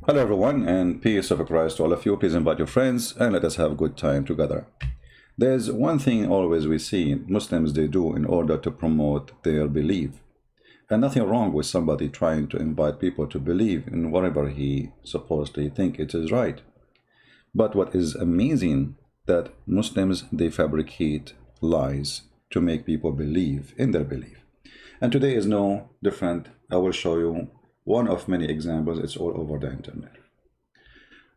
Hello everyone, and peace of Christ to all of you. Please invite your friends and let us have a good time together. There's one thing always we see Muslims they do in order to promote their belief. And nothing wrong with somebody trying to invite people to believe in whatever he supposedly think it is right. But what is amazing that Muslims they fabricate lies to make people believe in their belief. And today is no different. I will show you one of many examples. It's all over the internet.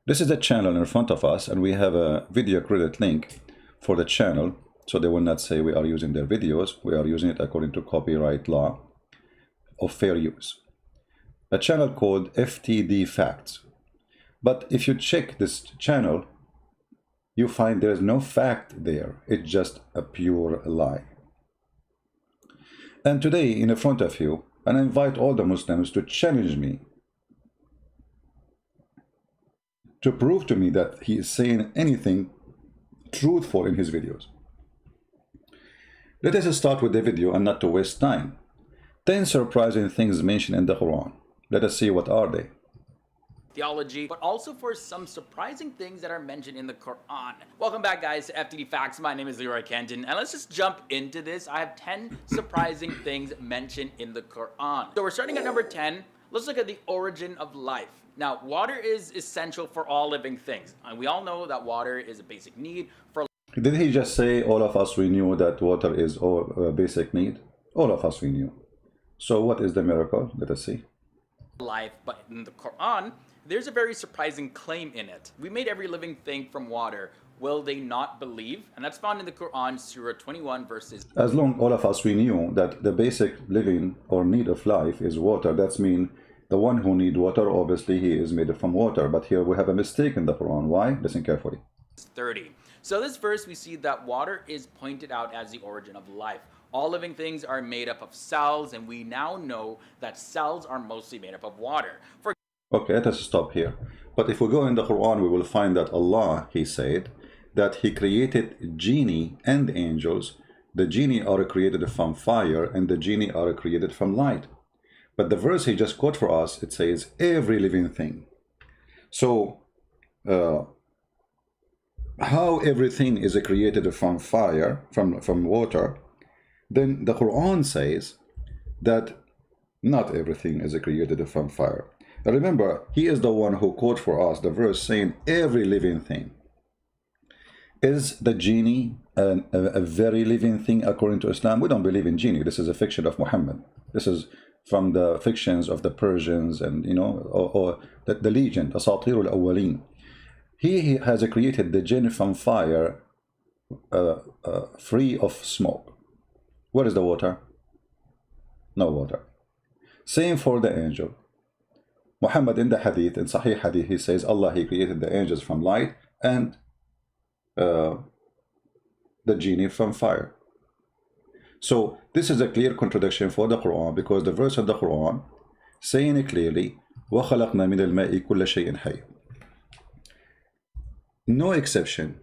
This is the channel in front of us, and we have a video credit link for the channel, so they will not say we are using their videos. We are using it according to copyright law of fair use. A channel called FTD Facts. But if you check this channel, you find there is no fact there. It's just a pure lie. And today, in front of you, and I invite all the Muslims to challenge me, to prove to me that he is saying anything truthful in his videos. Let us start with the video and not to waste time. 10 surprising things mentioned in the Quran. Let us see what are they. Theology, but also for some surprising things that are mentioned in the Quran. Welcome back, guys, to FTD Facts. My name is Leroy Kenton, and let's just jump into this. I have 10 surprising things mentioned in the Quran. So we're starting at number 10. Let's look at the origin of life. Now, water is essential for all living things, and we all know that water is a basic need for life. Did he just say all of us we knew that water is a basic need? All of us we knew. So what is the miracle? Let us see. But in the Quran, there's a very surprising claim in it. We made every living thing from water. Will they not believe? And that's found in the Quran, Surah 21, verses. As long all of us we knew that the basic living or need of life is water, that's mean the one who need water, obviously he is made from water. But here we have a mistake in the Quran. Why? Listen carefully. 30. So this verse, we see that water is pointed out as the origin of life. All living things are made up of cells, and we now know that cells are mostly made up of water. Okay, let us stop here. But if we go in the Quran, we will find that Allah, he said, that he created genie and angels. The genie are created from fire, and the genie are created from light. But the verse he just quote for us, it says, every living thing. So, how everything is created from fire, from water, then the Quran says that not everything is created from fire. Now remember, he is the one who quote for us the verse saying every living thing. Is the genie a very living thing according to Islam? We don't believe in genie. This is a fiction of Muhammad. This is from the fictions of the Persians and, you know, or the legend, Asatir al-Awwaleen. He has created the jinn from fire, free of smoke. Where is the water? No water. Same for the angel. Muhammad in the hadith, in Sahih hadith, he says Allah, he created the angels from light and the genie from fire. So this is a clear contradiction for the Quran, because the verse of the Quran saying it clearly, وَخَلَقْنَا مِنَ الْمَاءِ كُلَّ شَيْءٍ حَيٍّ. No exception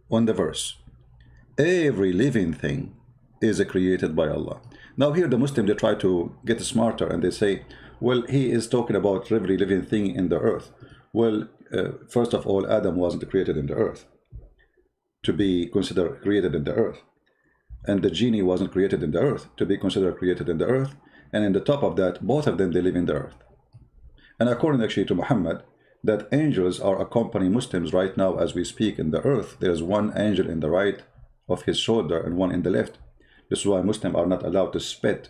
on the verse. Every living thing is created by Allah. Now here the Muslims, they try to get smarter and they say, well, he is talking about every living thing in the earth. Well, first of all, Adam wasn't created in the earth to be considered created in the earth. And the genie wasn't created in the earth to be considered created in the earth. And in the top of that, both of them, they live in the earth. And according actually to Muhammad, that angels are accompanying Muslims right now as we speak in the earth. There's one angel in the right of his shoulder and one in the left. This is why Muslims are not allowed to spit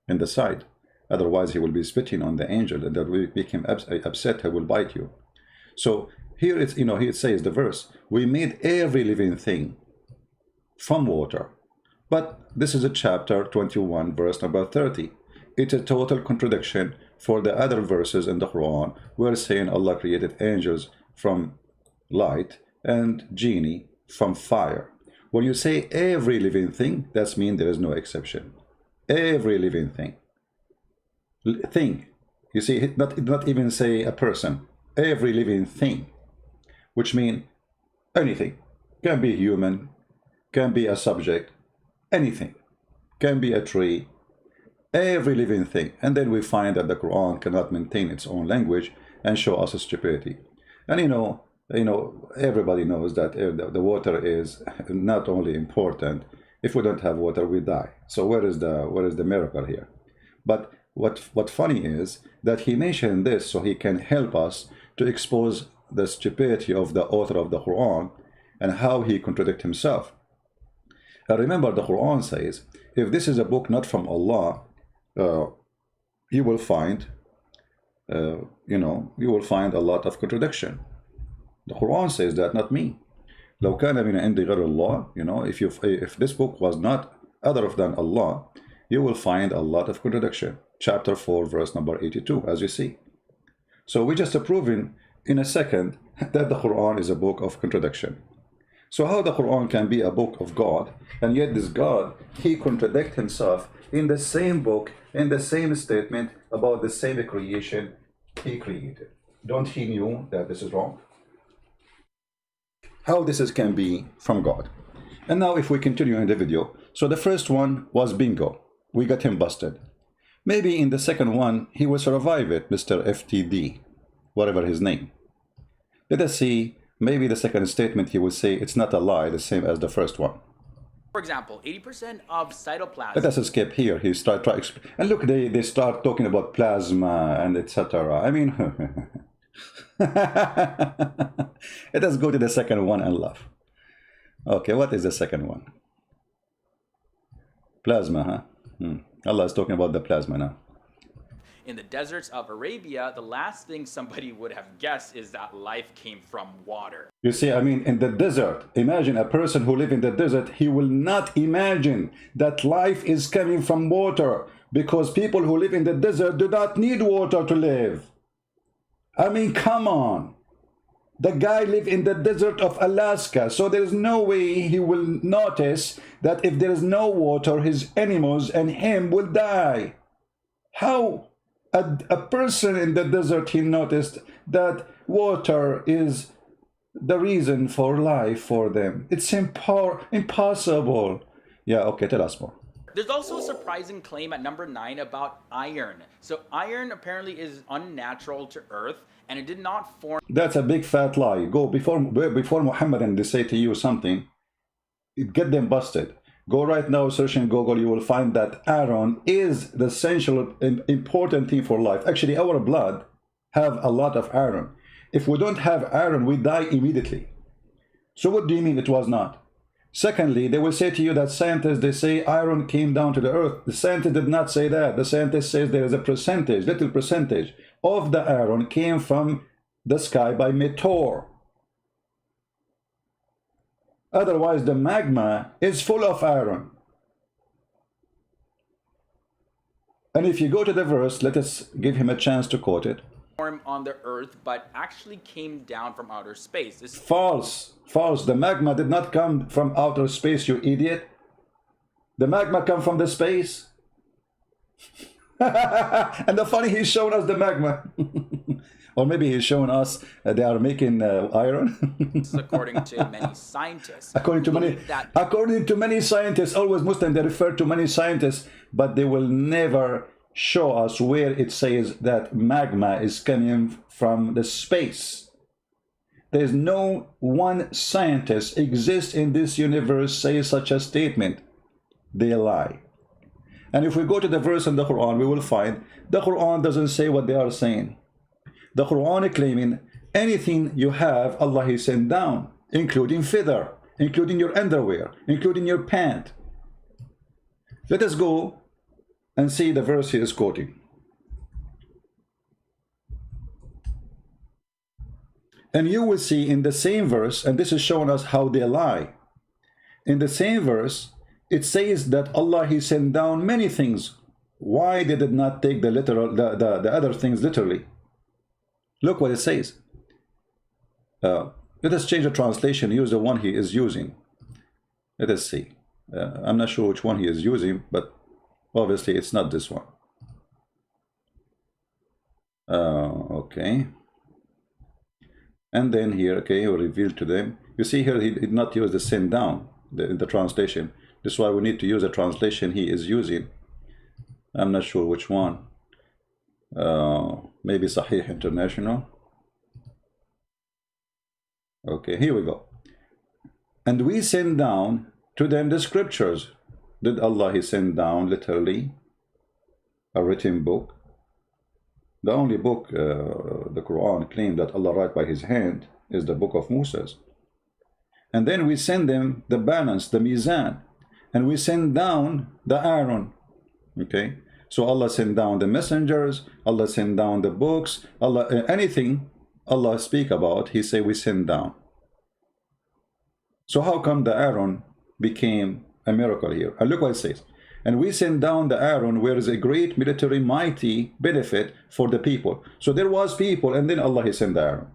in the side. Otherwise, he will be spitting on the angel, and that will make him upset. He will bite you. So here it's, here it says the verse, we made every living thing from water. But this is a chapter 21, verse number 30. It's a total contradiction for the other verses in the Quran, where saying Allah created angels from light and genie from fire. When you say every living thing, that means there is no exception. Every living thing. Thing. You see, not even say a person. Every living thing. Which means anything. Can be human, can be a subject, anything. Can be a tree. every living thing. And then we find that the Quran cannot maintain its own language and show us stupidity. And everybody knows that the water is not only important. If we don't have water, we die. So where is the miracle here? But what funny is that he mentioned this so he can help us to expose the stupidity of the author of the Quran and how he contradicts himself. And remember, the Quran says, if this is a book not from Allah, you will find, you will find a lot of contradiction. The Quran says that, not me. لو كان من عند غير الله, if this book was not other than Allah, you will find a lot of contradiction. Chapter 4, verse number 82, as you see. So we just proven in a second that the Quran is a book of contradiction. So how the Quran can be a book of God, and yet this God, he contradicts himself in the same book, in the same statement about the same creation he created. Don't he knew that this is wrong? How this can be from God. And now if we continue in the video, so the first one was bingo. We got him busted. Maybe in the second one, he will survive it, Mr. FTD, whatever his name. Let us see, maybe the second statement he will say it's not a lie, the same as the first one. For example, 80% of cytoplasm. Let us skip here. He start and look, they start talking about plasma and etc. I mean, let us go to the second one and laugh. Okay, what is the second one? Plasma, huh? Allah is talking about the plasma now. In the deserts of Arabia, the last thing somebody would have guessed is that life came from water. You see, I mean, in the desert, imagine a person who lives in the desert, he will not imagine that life is coming from water, because people who live in the desert do not need water to live. I mean, come on. The guy lives in the desert of Alaska, so there is no way he will notice that if there is no water, his animals and him will die. How? A person in the desert, he noticed that water is the reason for life for them. It's impossible. Yeah, okay, tell us more. There's also a surprising claim at number 9 about iron. So iron apparently is unnatural to Earth, and it did not form. That's a big fat lie. Go before Muhammad and they say to you something, get them busted. Go right now, search in Google, you will find that iron is the essential and important thing for life. Actually, our blood have a lot of iron. If we don't have iron, we die immediately. So what do you mean it was not? Secondly, they will say to you that scientists, they say iron came down to the earth. The scientist did not say that. The scientist says there is a percentage, little percentage of the iron came from the sky by meteor. Otherwise, the magma is full of iron. And if you go to the verse, let us give him a chance to quote it. On the earth, but actually came down from outer space. This False. False. The magma did not come from outer space, you idiot. The magma come from the space. And the funny, he's showing us the magma. Or maybe he's showing us they are making iron. according to many scientists. According to many scientists, always Muslim, they refer to many scientists, but they will never show us where it says that magma is coming from the space. There is no one scientist exists in this universe says such a statement. They lie. And if we go to the verse in the Quran, we will find the Quran doesn't say what they are saying. The Quran is claiming anything you have, Allah He sent down, including feather, including your underwear, including your pant. Let us go and see the verse he is quoting. And you will see in the same verse, and this is showing us how they lie. In the same verse, it says that Allah He sent down many things. Why they did not take the literal, the other things literally? Look what it says. Let us change the translation, use the one he is using. Let us see. I'm not sure which one he is using, but obviously it's not this one. Okay. And then here, okay, he will reveal to them. You see here, he did not use the send down in the translation. This is why we need to use a translation he is using. I'm not sure which one. Maybe Sahih International. Okay, here we go. And we send down to them the scriptures. Did Allah He send down literally a written book? The only book the Quran claimed that Allah wrote by His hand is the book of Moses. And then we send them the balance, the mizan, and we send down the Aaron. Okay, so Allah sent down the messengers, Allah sent down the books, Allah anything Allah speak about, He say we send down. So how come the Aaron became a miracle here? And look what it says. And we send down the Aaron, where is a great military mighty benefit for the people. So there was people, and then Allah He sent the Aaron.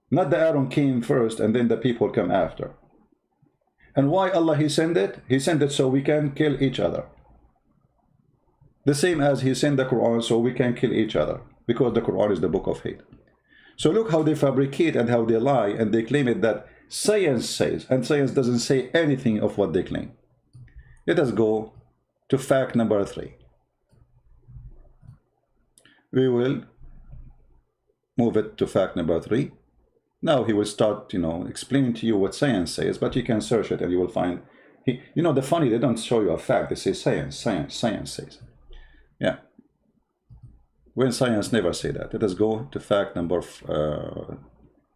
Not the Aaron came first, and then the people come after. And why Allah He sent it? He sent it so we can kill each other. The same as He sent the Quran so we can kill each other, because the Quran is the book of hate. So look how they fabricate and how they lie, and they claim it that science says, and science doesn't say anything of what they claim. Let us go to fact number 3. We will move it to fact number 3. Now he will start, explaining to you what science says, but you can search it and you will find, the funny, they don't show you a fact, they say science says. Yeah. When science never say that. Let us go to fact number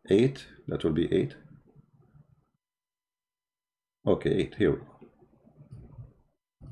8. That will be 8. Okay, 8, here we go.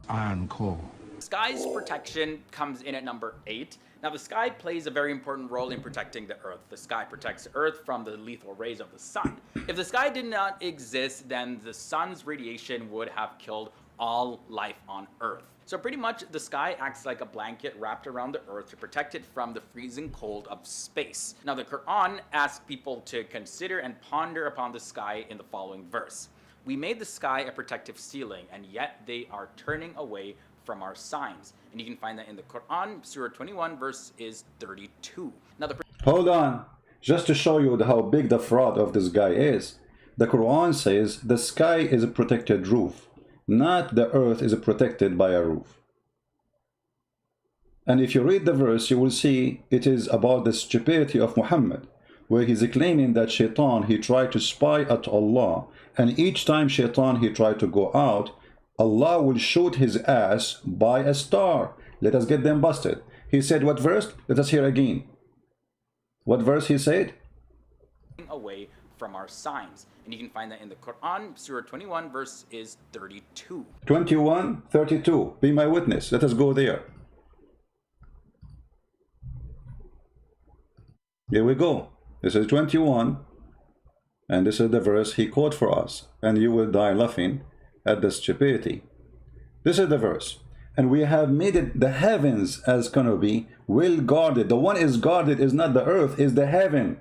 Iron core. Sky's protection comes in at number 8. Now, the sky plays a very important role in protecting the Earth. The sky protects the Earth from the lethal rays of the sun. If the sky did not exist, then the sun's radiation would have killed all life on Earth. So pretty much the sky acts like a blanket wrapped around the Earth to protect it from the freezing cold of space. Now, the Quran asks people to consider and ponder upon the sky in the following verse. We made the sky a protective ceiling, and yet they are turning away from our signs. And you can find that in the Quran, Surah 21, verse is 32. Now, hold on. Just to show you how big the fraud of this guy is, the Quran says the sky is a protected roof, not the earth is protected by a roof. And if you read the verse, you will see it is about the stupidity of Muhammad, where he's claiming that Shaitan, he tried to spy at Allah, and each time Shaitan, he tried to go out, Allah will shoot his ass by a star. Let us get them busted. He said what verse? Let us hear again. What verse he said? Away from our signs. And you can find that in the Quran, Surah 21, verse is 32. 21, 32. Be my witness. Let us go there. Here we go. This is 21. And this is the verse he quote for us. And you will die laughing at the stupidity. This is the verse. And we have made it the heavens as gonna be well guarded. The one is guarded is not the earth, is the heaven.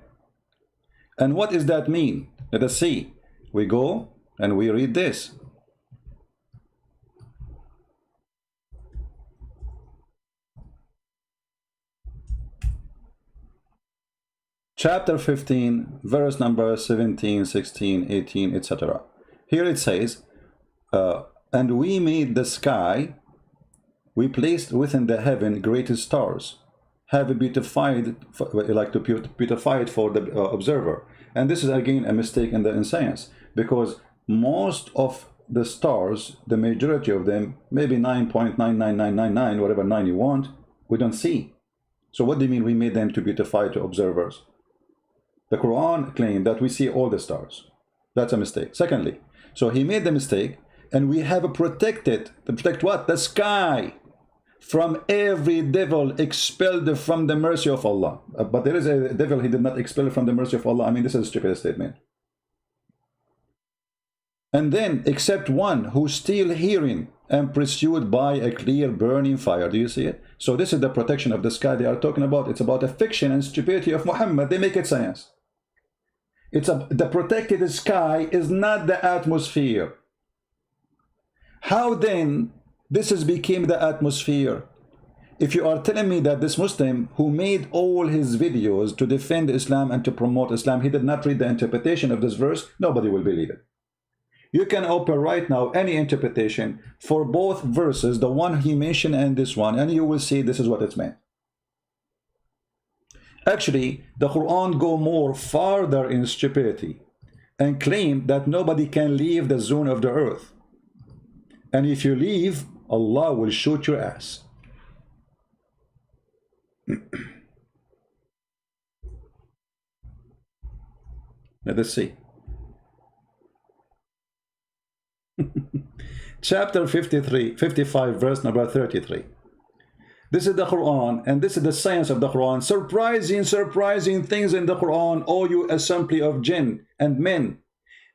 And what does that mean? Let us see. We go and we read this. Chapter 15, verse number 17, 16, 18, etc. Here it says, and we made the sky, we placed within the heaven great stars, have beautified, like to beautify it for the observer. And this is again a mistake in science, because most of the stars, the majority of them, maybe 9.99999, whatever 9 you want, we don't see. So what do you mean we made them to beautify to observers? The Quran claimed that we see all the stars. That's a mistake. Secondly, so he made the mistake, and we have protected, to protect what? The sky from every devil expelled from the mercy of Allah. But there is a devil he did not expel from the mercy of Allah. I mean, this is a stupid statement. And then, except one who still hearing and pursued by a clear burning fire. Do you see it? So this is the protection of the sky they are talking about. It's about a fiction and stupidity of Muhammad. They make it science. The protected sky is not the atmosphere. How then this has become the atmosphere? If you are telling me that this Muslim who made all his videos to defend Islam and to promote Islam, he did not read the interpretation of this verse, nobody will believe it. You can open right now any interpretation for both verses, the one he mentioned and this one, and you will see this is what it's meant. Actually, the Quran go more farther in stupidity and claim that nobody can leave the zone of the earth. And if you leave, Allah will shoot your ass. Let us see. Chapter 55, verse number 33. This is the Quran, and this is the science of the Quran. Surprising things in the Quran, O you assembly of jinn and men.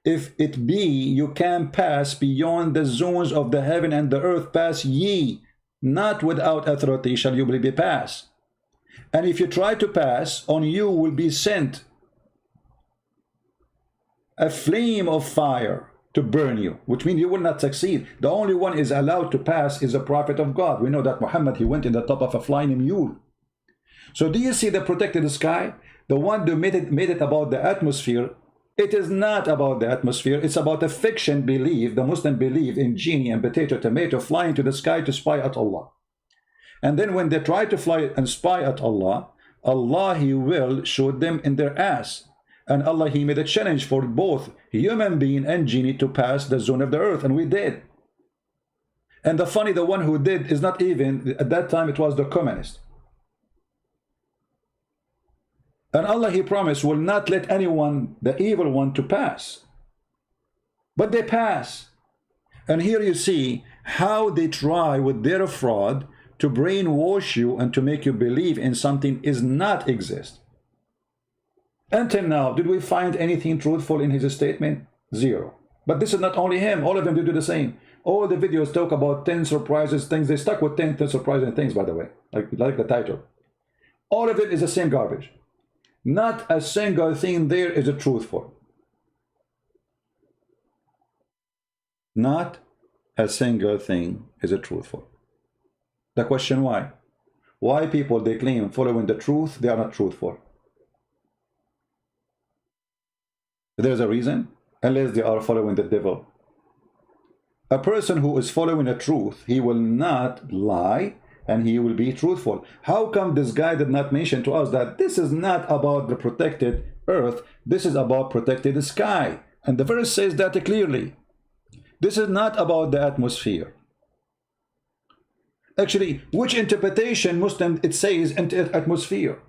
If it be you can pass beyond the zones of the heaven and the earth, pass ye, not without authority shall you be passed. And if you try to pass, on you will be sent a flame of fire to burn you, which means you will not succeed. The only one is allowed to pass is a prophet of God. We know that Muhammad, he went in the top of a flying mule. So do you see the protected sky? The one who made it about the atmosphere. It is not about the atmosphere. It's about a fiction belief. The Muslim believe in genie and potato tomato flying to the sky to spy at Allah. And then when they try to fly and spy at Allah, Allah, he will shoot them in their ass. And Allah, he made a challenge for both human being and genie to pass the zone of the earth, and we did. And the funny, the one who did is not even, at that time it was the communist. And Allah, he promised, will not let anyone, the evil one, to pass. But they pass. And here you see how they try with their fraud to brainwash you and to make you believe in something is not exist. Until now, did we find anything truthful in his statement? Zero. But this is not only him. All of them do the same. All the videos talk about 10 surprises, things. They stuck with 10 surprising things, by the way, like the title. All of it is the same garbage. Not a single thing there is a truthful. Not a single thing is a truthful. The question why? Why people they claim following the truth, they are not truthful? There's a reason, unless they are following the devil. A person who is following the truth, he will not lie and he will be truthful. How come this guy did not mention to us that this is not about the protected earth, this is about protected sky? And the verse says that clearly. This is not about the atmosphere. Actually, which interpretation Muslim it says atmosphere?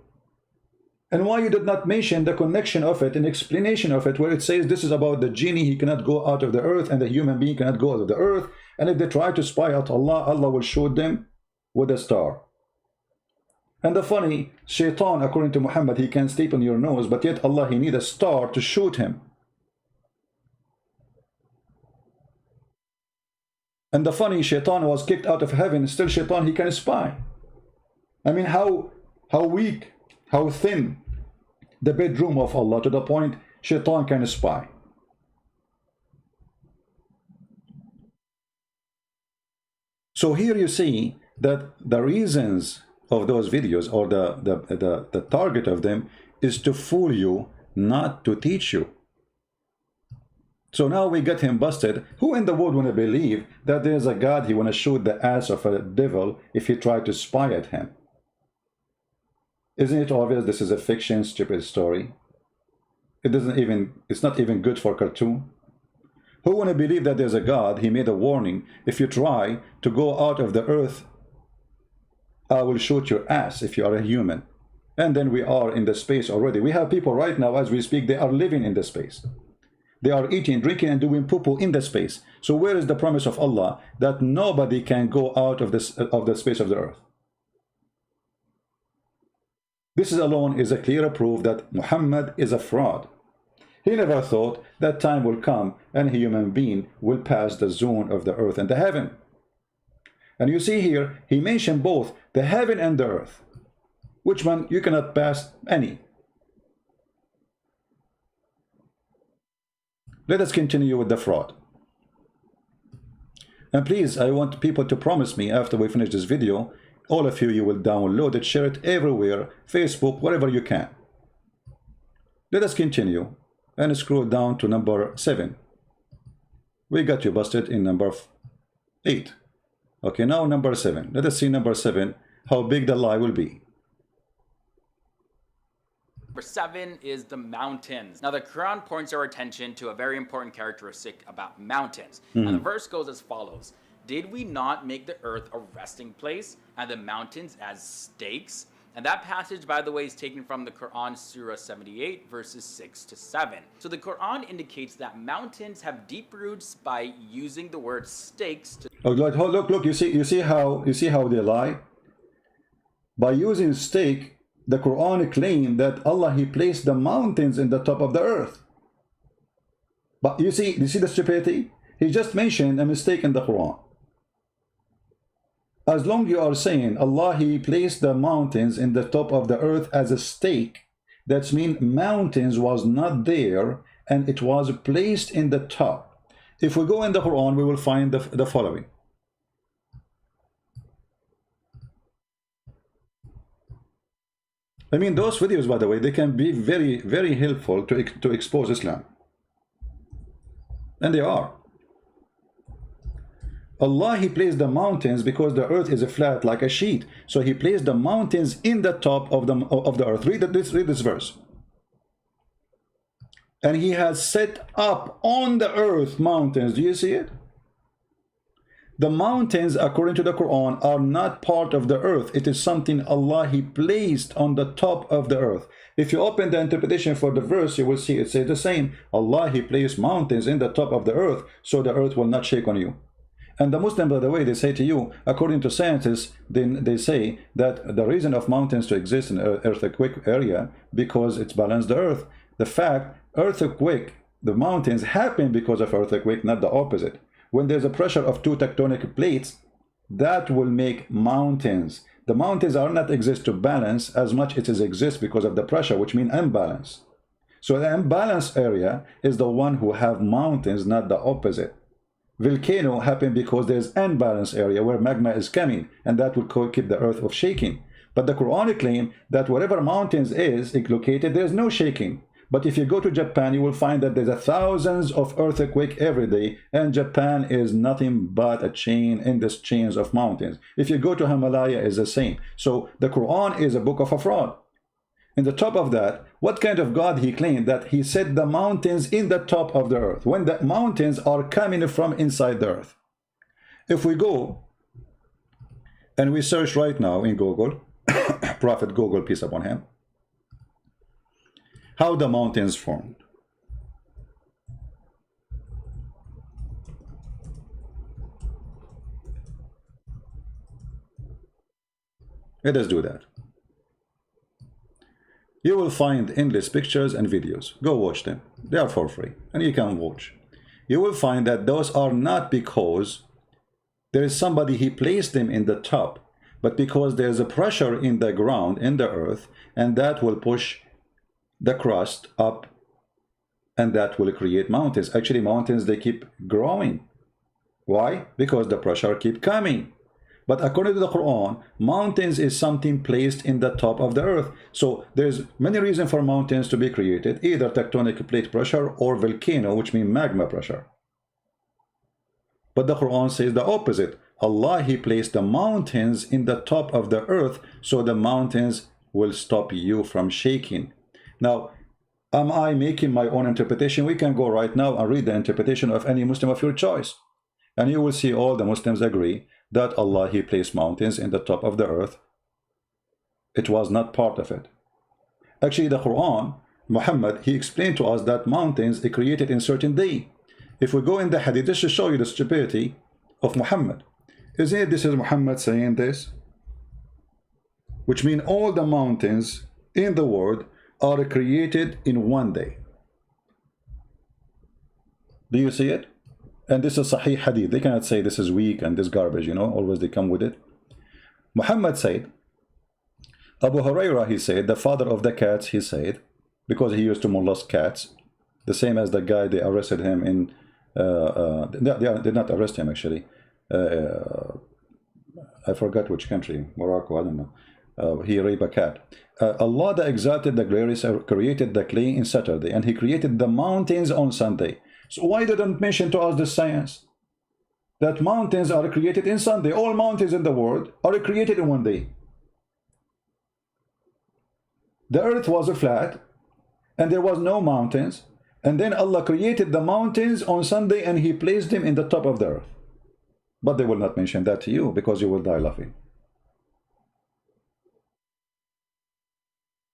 And why you did not mention the connection of it and explanation of it, where it says this is about the genie, he cannot go out of the earth, and the human being cannot go out of the earth, and if they try to spy at Allah, Allah will shoot them with a star. And the funny, Shaitan, according to Muhammad, he can sleep on your nose, but yet Allah, he need a star to shoot him. And the funny, Shaitan was kicked out of heaven, still Shaitan, he can spy. I mean, how weak, how thin the bedroom of Allah, to the point Shaitan can spy. So here you see that the reasons of those videos, or the target of them, is to fool you, not to teach you. So now we get him busted. Who in the world want to believe that there's a God, he want to shoot the ass of a devil if he tried to spy at him? Isn't it obvious this is a fiction, stupid story? It's not even good for cartoon. Who want to believe that there's a God, he made a warning, if you try to go out of the earth, I will shoot your ass if you are a human. And then we are in the space already. We have people right now, as we speak, they are living in the space. They are eating, drinking, and doing poo-poo in the space. So where is the promise of Allah that nobody can go out of the space of the earth? This alone is a clear proof that Muhammad is a fraud. He never thought that time will come and a human being will pass the zone of the earth and the heaven. And you see here, he mentioned both the heaven and the earth. Which one you cannot pass any. Let us continue with the fraud. And please, I want people to promise me after we finish this video, all of you, you will download it, share it everywhere, Facebook, wherever you can. Let us continue and scroll down to number 7. We got you busted in number 8. Okay, now number 7. Let us see number 7, how big the lie will be. Number 7 is the mountains. Now, the Quran points our attention to a very important characteristic about mountains. And the verse goes as follows. Did we not make the earth a resting place and the mountains as stakes? And that passage, by the way, is taken from the Quran, Surah 78, verses 6 to 7. So the Quran indicates that mountains have deep roots by using the word stakes to... Oh, look, you see how they lie? By using stake, the Quran claimed that Allah, He placed the mountains in the top of the earth. But you see the stupidity? He just mentioned a mistake in the Quran. As long you are saying Allah, He placed the mountains in the top of the earth as a stake, that means mountains was not there and it was placed in the top. If we go in the Quran, we will find the following. I mean, those videos, by the way, they can be very, very helpful to expose Islam. And they are. Allah, He placed the mountains because the earth is flat like a sheet. So He placed the mountains in the top of the earth. Read this verse. And He has set up on the earth mountains. Do you see it? The mountains, according to the Quran, are not part of the earth. It is something Allah, He placed on the top of the earth. If you open the interpretation for the verse, you will see it says the same. Allah, He placed mountains in the top of the earth, so the earth will not shake on you. And the Muslim, by the way, they say to you, according to scientists, they say that the reason of mountains to exist in earthquake area, because it's balanced the earth. The fact, earthquake, the mountains happen because of earthquake, not the opposite. When there's a pressure of two tectonic plates, that will make mountains. The mountains are not exist to balance as much as it exists because of the pressure, which means imbalance. So the imbalanced area is the one who have mountains, not the opposite. Volcano happen because there's unbalanced area where magma is coming, and that will keep the earth of shaking. But the Quran claim that wherever mountains is located, there's no shaking. But if you go to Japan, you will find that there's thousands of earthquakes every day, and Japan is nothing but a chain in this chains of mountains. If you go to Himalaya, it's the same. So the Quran is a book of a fraud. In the top of that, what kind of God He claimed that He set the mountains in the top of the earth, when the mountains are coming from inside the earth? If we go and we search right now in Google, Prophet Google, peace upon him, how the mountains formed. Let us do that. You will find endless pictures and videos. Go watch them. They are for free and you can watch. You will find that those are not because there is somebody He placed them in the top, but because there's a pressure in the ground, in the earth, and that will push the crust up, and that will create mountains. Actually, mountains, they keep growing. Why? Because the pressure keep coming. But according to the Quran, mountains is something placed in the top of the earth. So there's many reasons for mountains to be created, either tectonic plate pressure or volcano, which means magma pressure. But the Quran says the opposite. Allah, He placed the mountains in the top of the earth, so the mountains will stop you from shaking. Now, am I making my own interpretation? We can go right now and read the interpretation of any Muslim of your choice. And you will see all the Muslims agree that Allah, He placed mountains in the top of the earth. It was not part of it. Actually, the Quran, Muhammad, he explained to us that mountains are created in certain day. If we go in the hadith, this should show you the stupidity of Muhammad. Isn't it this is Muhammad saying this? Which means all the mountains in the world are created in one day. Do you see it? And this is Sahih Hadith. They cannot say this is weak and this garbage, you know, always they come with it. Muhammad said, Abu Hurairah, he said, the father of the cats, he said, because he used to molest cats, the same as the guy, they arrested him in, they did not arrest him actually. I forgot which country, Morocco, I don't know. He raped a cat. Allah the Exalted, the Glorious, created the clay in Saturday, and He created the mountains on Sunday. So why didn't mention to us the science? That mountains are created in Sunday. All mountains in the world are created in one day. The earth was flat and there was no mountains, and then Allah created the mountains on Sunday and he placed them in the top of the earth. But they will not mention that to you because you will die laughing.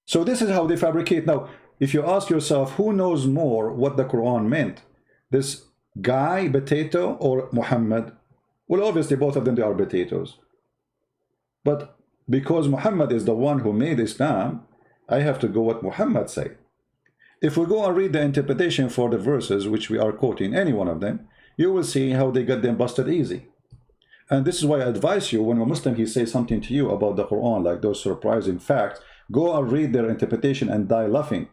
So this is how they fabricate. Now, if you ask yourself who knows more what the Quran meant, this guy, potato, or Muhammad? Well, obviously both of them, they are potatoes. But because Muhammad is the one who made Islam, I have to go what Muhammad said. If we go and read the interpretation for the verses which we are quoting, any one of them, you will see how they get them busted easy. And this is why I advise you, when a Muslim he says something to you about the Quran, like those surprising facts, go and read their interpretation and die laughing.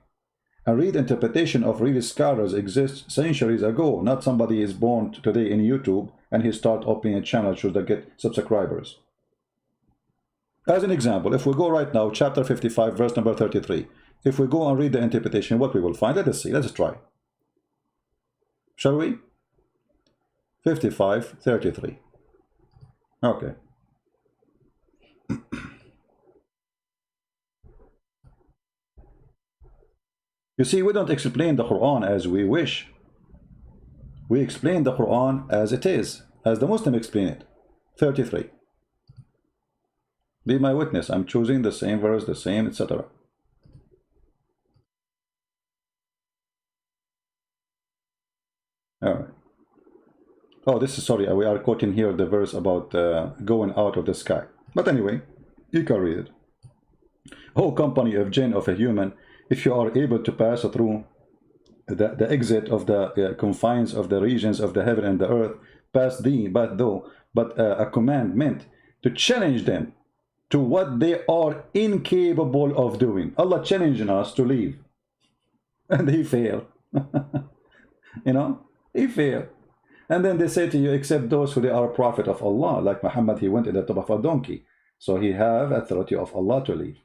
And read interpretation of real scholars exist centuries ago. Not somebody is born today in YouTube and he start opening a channel to get subscribers. As an example, if we go right now, chapter 55, verse number 33. If we go and read the interpretation, what we will find, let us see, let's try. Shall we? 55, 33. Okay. You see, we don't explain the Quran as we wish. We explain the Quran as it is, as the Muslim explain it. 33. Be my witness, I'm choosing the same verse, the same, etc. All right. Oh, this is, sorry, we are quoting here the verse about going out of the sky. But anyway, you can read it. Oh, company of jinn, of a human, if you are able to pass through the exit of the confines of the regions of the heaven and the earth, pass thee, but a commandment to challenge them to what they are incapable of doing. Allah challenging us to leave. And he failed. You know, he failed. And then they say to you, except those who they are a prophet of Allah, like Muhammad, he went in the top of a donkey. So he have authority of Allah to leave.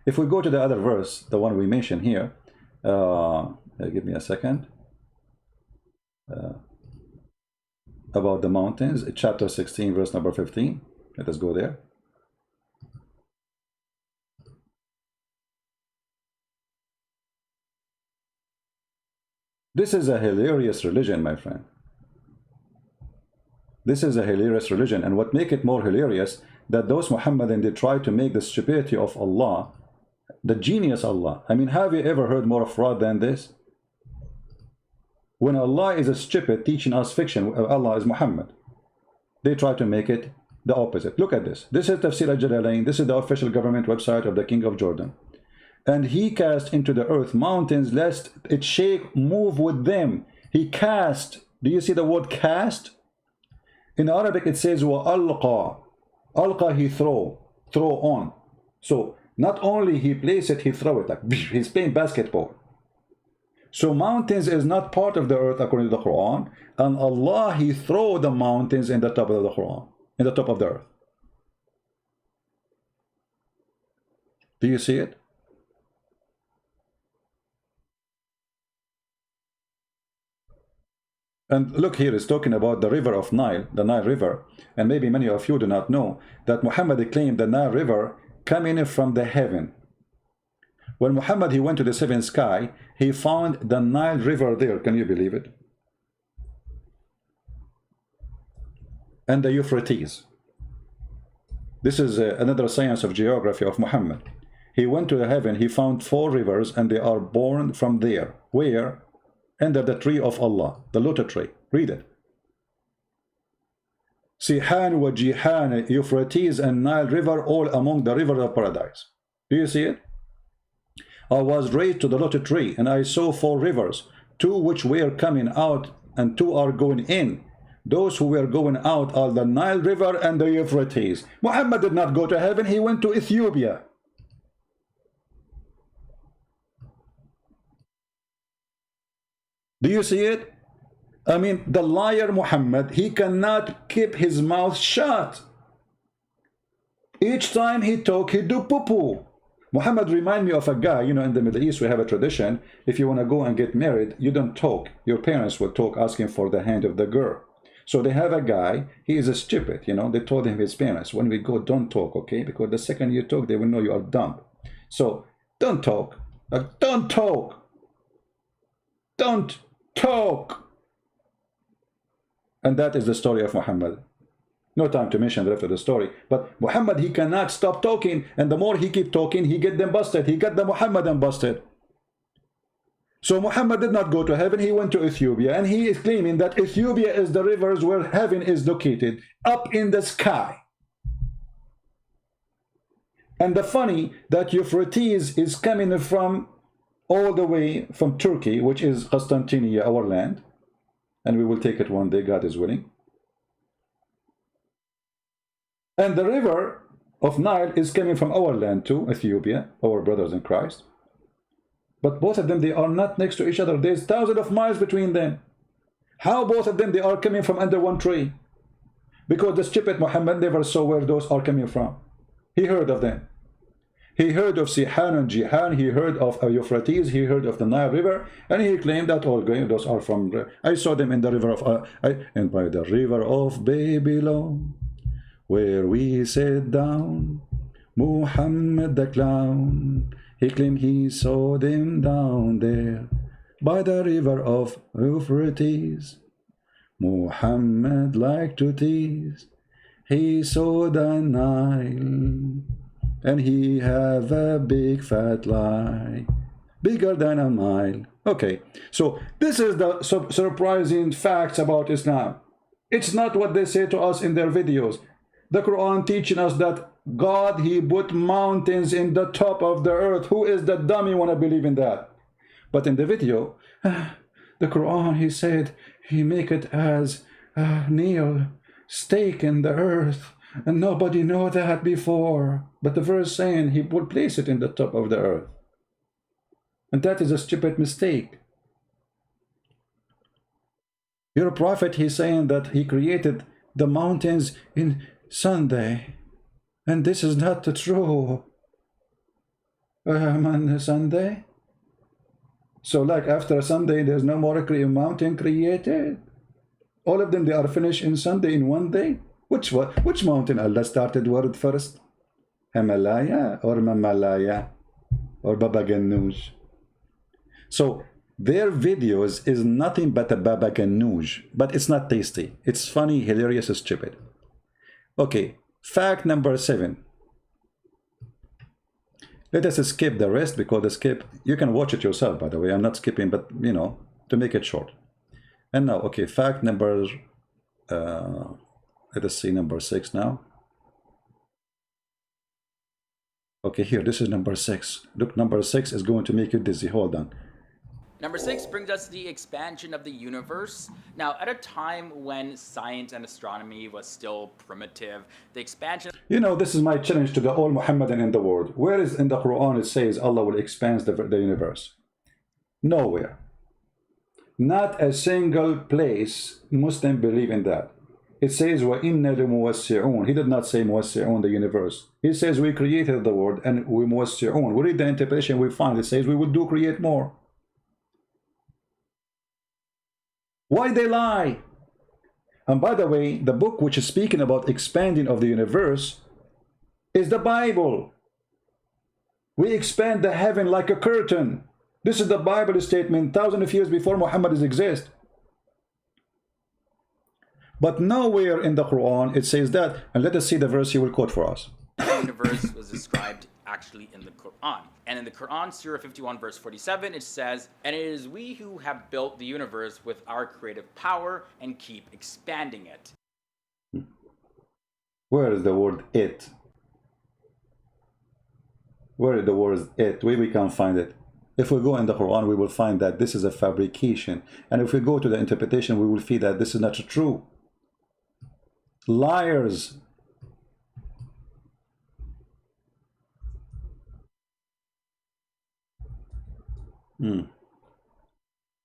If we go to the other verse, the one we mentioned here, give me a second, about the mountains, chapter 16, verse number 15. Let us go there. This is a hilarious religion, my friend. This is a hilarious religion, and what make it more hilarious, that those Muhammadan, they try to make the stupidity of Allah the genius Allah. I mean, have you ever heard more fraud than this? When Allah is a stupid teaching us fiction, Allah is Muhammad, they try to make it the opposite. Look at this. This is Tafsir al-Jalalain. This is the official government website of the King of Jordan. And he cast into the earth mountains lest it shake, move with them. He cast. Do you see the word cast? In Arabic it says وَأَلْقَى. Alqa, he throw on. So not only he place it, he throw it, like he's playing basketball. So mountains is not part of the earth according to the Quran, and Allah, he throw the mountains in the top of the Quran, in the top of the earth. Do you see it? And look here, it's talking about the river of Nile, the Nile River. And maybe many of you do not know that Muhammad claimed the Nile River coming from the heaven. When Muhammad, he went to the seventh sky, he found the Nile River there. Can you believe it? And the Euphrates. This is another science of geography of Muhammad. He went to the heaven, he found 4 rivers, and they are born from there. Where? Under the tree of Allah, the lotus tree. Read it. Sihan wa Jihan, Euphrates and Nile River, all among the river of paradise. Do you see it? I was raised to the lotus tree, and I saw 4 rivers, 2 which were coming out, and 2 are going in. Those who were going out are the Nile River and the Euphrates. Muhammad did not go to heaven, he went to Ethiopia. Do you see it? I mean, the liar Muhammad, he cannot keep his mouth shut. Each time he talk, he do poo-poo. Muhammad remind me of a guy, you know, in the Middle East we have a tradition, if you want to go and get married, you don't talk. Your parents will talk asking for the hand of the girl. So they have a guy, he is a stupid, you know, they told him, his parents, when we go, don't talk, okay? Because the second you talk, they will know you are dumb. So don't talk, don't talk, don't talk. And that is the story of Muhammad. No time to mention the rest of the story. But Muhammad, he cannot stop talking. And the more he keep talking, he get them busted. He got the Muhammadan busted. So Muhammad did not go to heaven. He went to Ethiopia. And he is claiming that Ethiopia is the rivers where heaven is located. Up in the sky. And the funny that Euphrates is coming from all the way from Turkey, which is Constantinople, our land. And we will take it one day, God is willing. And the river of Nile is coming from our land too, Ethiopia, our brothers in Christ. But both of them, they are not next to each other. There's thousands of miles between them. How both of them, they are coming from under one tree? Because the stupid Muhammad never saw where those are coming from. He heard of them. He heard of Sihan and Jihan. He heard of Euphrates. He heard of the Nile River. And he claimed that all those are from... I saw them in the river of... and by the river of Babylon, where we sat down, Muhammad the clown, he claimed he saw them down there by the river of Euphrates. Muhammad liked to tease. He saw the Nile, and he have a big fat lie, bigger than a mile. Okay, so this is the surprising facts about Islam. It's not what they say to us in their videos. The Quran teaching us that God, he put mountains in the top of the earth. Who is the dummy want to believe in that? But in the video, the Quran, he said, he make it as a nail stake in the earth. And nobody know that before. But the verse saying he will place it in the top of the earth. And that is a stupid mistake. Your prophet, he's saying that he created the mountains in Sunday, and this is not true. On Sunday, so like after Sunday, there's no more mountain created. All of them, they are finished in Sunday in one day. Which mountain Allah started word first? Himalaya or Mamalaya or Baba Ganoush? So their videos is nothing but a Baba Ganoush, but it's not tasty. It's funny, hilarious, stupid. Okay, fact number 7. Let us skip the rest because the skip, you can watch it yourself, by the way. I'm not skipping, but you know, to make it short. And now, okay, fact number, let us see number 6 now. Okay, here, this is number 6. Look, number 6 is going to make you dizzy. Hold on. Number 6 brings us the expansion of the universe. Now, at a time when science and astronomy was still primitive, the expansion... You know, this is my challenge to the all Muhammadan in the world. Where is in the Quran it says Allah will expand the universe? Nowhere. Not a single place Muslim believe in that. It says, وَإِنَّ لِمُوَسِّعُونَ. He did not say muwassi'un, the universe. He says we created the world and we muwassi'un. We read the interpretation, we find it says we will do create more. Why they lie? And by the way, the book which is speaking about expanding of the universe is the Bible. We expand the heaven like a curtain. This is the Bible statement thousands of years before Muhammad exists. But nowhere in the Quran it says that. And let us see the verse he will quote for us. The universe was described actually in the Quran. And in the Quran, Surah 51, verse 47, it says, "And it is we who have built the universe with our creative power and keep expanding it." Where is the word it? Where is the word it? Where we can't find it. If we go in the Quran, we will find that this is a fabrication. And if we go to the interpretation, we will see that this is not true. Liars.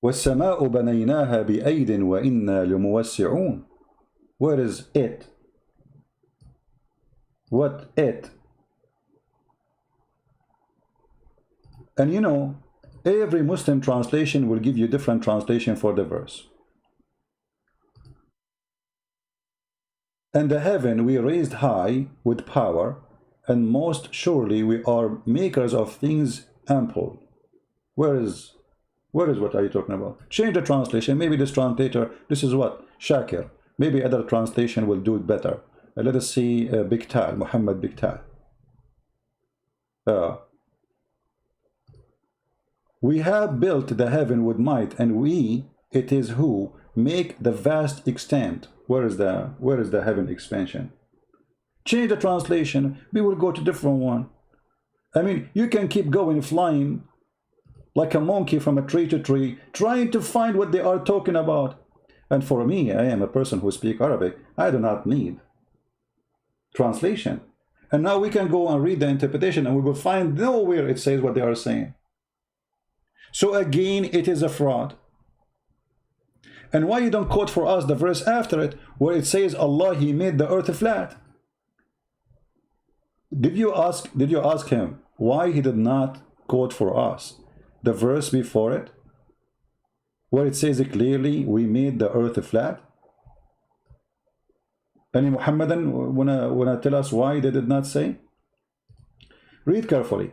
وَالسَّمَاءُ بَنَيْنَاهَا بِأَيْدٍ وَإِنَّا لَمُوَسِّعُونَ. Where is it? What it? And you know, every Muslim translation will give you different translation for the verse. And the heaven we raised high with power, and most surely we are makers of things ample. Where is what are you talking about? Change the translation. Maybe this translator, this is what? Shakir. Maybe other translation will do it better. Let us see Biktal, Muhammad Biktal. We have built the heaven with might, and we, it is who, make the vast extent. Where is the heaven expansion? Change the translation. We will go to different one. I mean, you can keep going, flying like a monkey from a tree to tree, trying to find what they are talking about. And for me, I am a person who speaks Arabic. I do not need translation. And now we can go and read the interpretation, and we will find nowhere it says what they are saying. So again, it is a fraud. And why you don't quote for us the verse after it, where it says Allah, He made the earth flat? Did you ask him why he did not quote for us the verse before it, where it says clearly, we made the earth flat? Any Muhammadan wanna tell us why they did not say? Read carefully.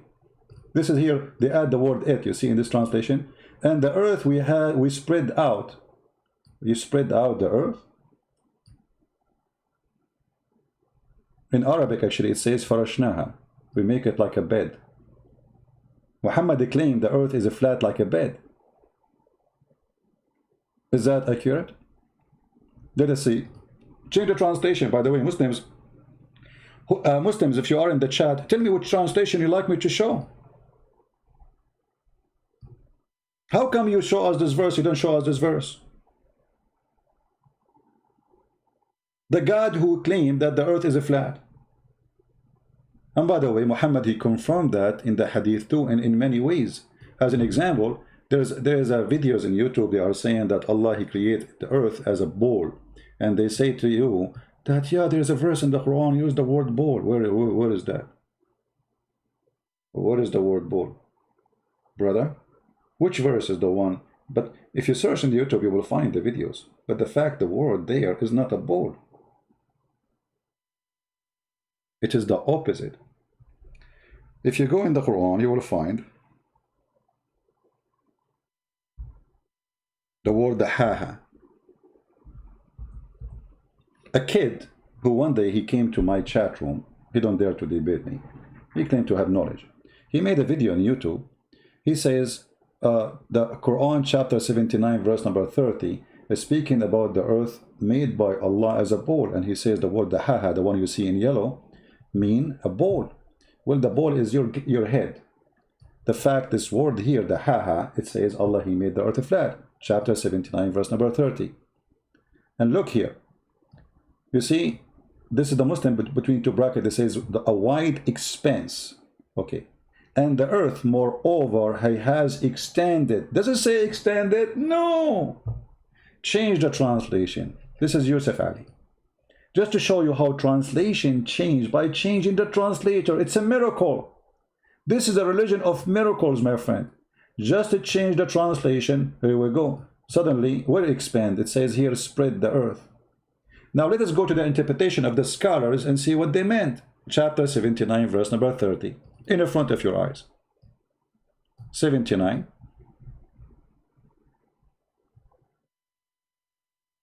This is here, they add the word it, you see in this translation. And the earth we spread out. You spread out the earth. In Arabic, actually, it says farashnaha. We make it like a bed. Muhammad claimed the earth is a flat like a bed. Is that accurate? Let us see. Change the translation, by the way, Muslims. Muslims, if you are in the chat, tell me which translation you like me to show. How come you show us this verse, you don't show us this verse? The God who claimed that the earth is a flat. And by the way, Muhammad, he confirmed that in the hadith too, and in many ways. As an example, there's videos in YouTube, they are saying that Allah, He created the earth as a ball. And they say to you that, yeah, there's a verse in the Quran, use the word ball. Where is that? What is the word ball? Brother? Which verse is the one? But if you search in YouTube, you will find the videos. But the fact the word there is not a ball. It is the opposite. If you go in the Quran, you will find the word haha. A kid who one day he came to my chat room, he don't dare to debate me. He claimed to have knowledge. He made a video on YouTube. He says the Quran chapter 79 verse number 30 is speaking about the earth made by Allah as a ball, and he says the word haha, the one you see in yellow, mean a ball. Well, the ball is your head. The fact this word here, the haha, it says Allah, He made the earth flat. Chapter 79 verse number 30. And look here. You see, this is the Muslim between two brackets. It says a wide expanse. Okay. And the earth, moreover, He has extended. Does it say extended? No. Change the translation. This is Yusuf Ali. Just to show you how translation changed by changing the translator. It's a miracle. This is a religion of miracles, my friend. Just to change the translation, here we go. Suddenly, where expand? It says here, spread the earth. Now let us go to the interpretation of the scholars and see what they meant. Chapter 79, verse number 30. In the front of your eyes. 79.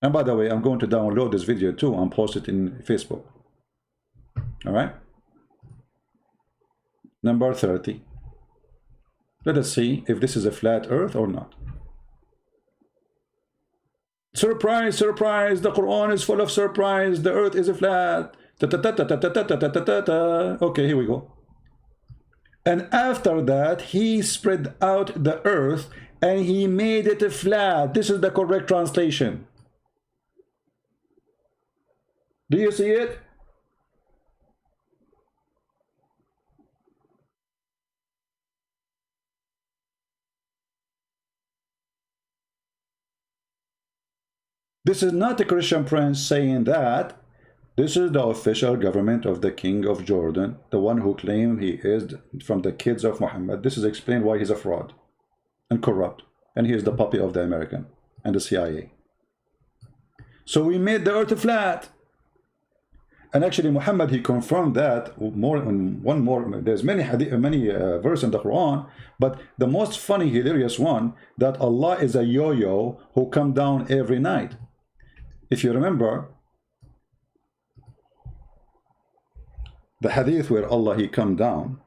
And by the way, I'm going to download this video too and post it in Facebook. All right. Number 30. Let us see if this is a flat earth or not. Surprise, surprise, the Quran is full of surprise. The earth is a flat. Okay, here we go. And after that, He spread out the earth and He made it flat. This is the correct translation. Do you see it? This is not a Christian prince saying that. This is the official government of the king of Jordan, the one who claimed he is from the kids of Muhammad. This is explained why he's a fraud and corrupt, and he is the puppy of the American and the CIA. So we made the earth flat. And actually Muhammad, he confirmed that more in one more. There's many verses in the Quran, but the most funny, hilarious one, that Allah is a yo-yo who come down every night. If you remember the hadith where Allah, he come down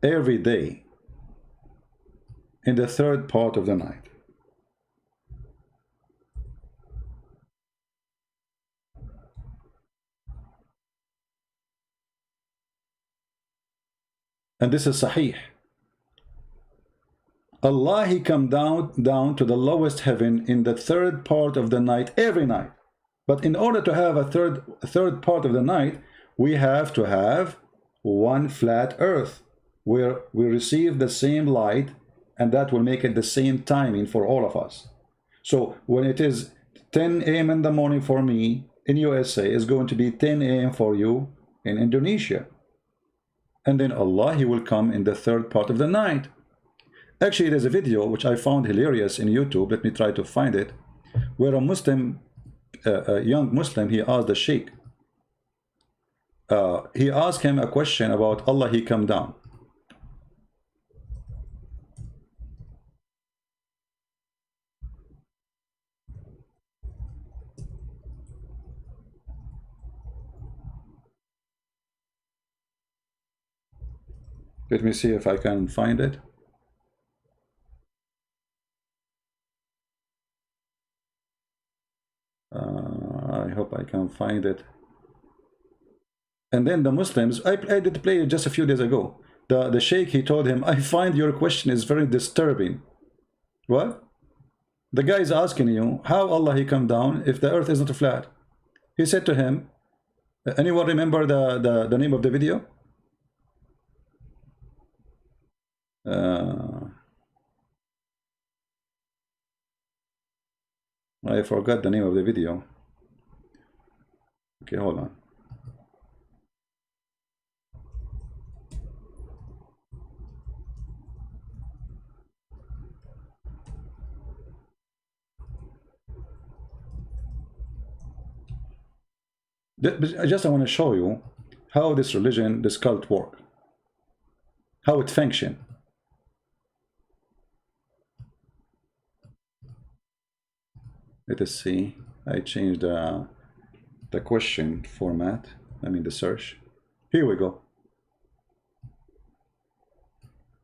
every day in the third part of the night. And this is Sahih. Allah, he come down to the lowest heaven in the third part of the night every night. But in order to have a third part of the night, we have to have one flat earth where we receive the same light, and that will make it the same timing for all of us. So when it is 10 a.m. in the morning for me in USA, it's going to be 10 a.m. for you in Indonesia. And then Allah, he will come in the third part of the night. Actually, there's a video which I found hilarious in YouTube. Let me try to find it, where a Muslim, a young Muslim, he asked the Sheikh. He asked him a question about Allah, he come down. Let me see if I can find it. I hope I can find it. And then the Muslims, I did play it just a few days ago. The Sheikh, he told him, I find your question is very disturbing. What? The guy is asking you, how Allah, he come down if the earth is not flat? He said to him, anyone remember the name of the video? I forgot the name of the video. Okay, hold on. I want to show you how this religion, this cult work, how it function. Let us see. I changed the question format. I mean the search. Here we go.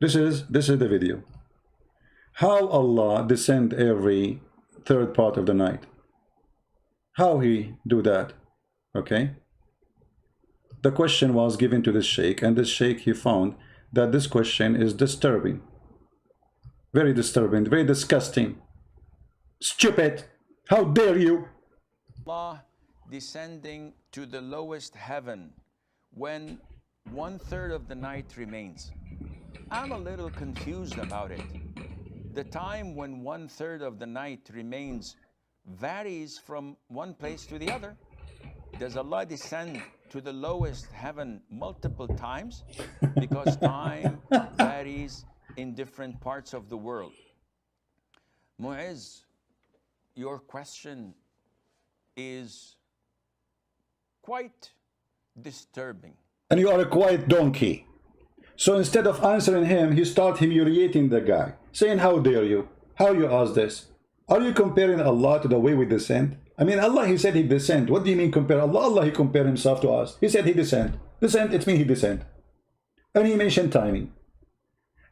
This is the video. How Allah descend every third part of the night. How he do that? Okay. The question was given to this sheikh, and this sheikh, he found that this question is disturbing. Very disturbing, very disgusting. Stupid. How dare you? Allah descending to the lowest heaven when 1/3 of the night remains. I'm a little confused about it. The time when 1/3 of the night remains varies from one place to the other. Does Allah descend to the lowest heaven multiple times? Because time varies in different parts of the world. Mu'izz, your question is quite disturbing. And you are a quiet donkey. So instead of answering him, you start humiliating the guy, saying, how dare you? How you ask this? Are you comparing Allah to the way we descend? I mean, Allah, he said he descend. What do you mean compare Allah? Allah, he compared himself to us. He said he descend. Descend, it means he descend. And he mentioned timing.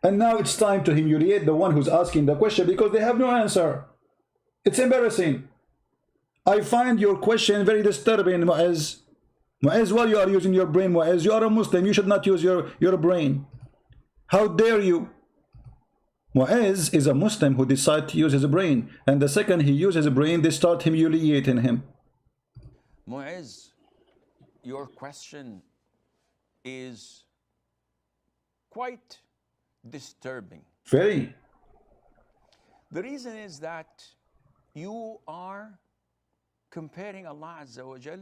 And now it's time to humiliate the one who's asking the question because they have no answer. It's embarrassing. I find your question very disturbing, Mu'izz. Mu'izz, while you are using your brain, Mu'izz, you are a Muslim. You should not use your brain. How dare you? Mu'izz is a Muslim who decides to use his brain. And the second he uses his brain, they start humiliating him. Mu'izz, your question is quite disturbing. comparing Allah Azza wa Jal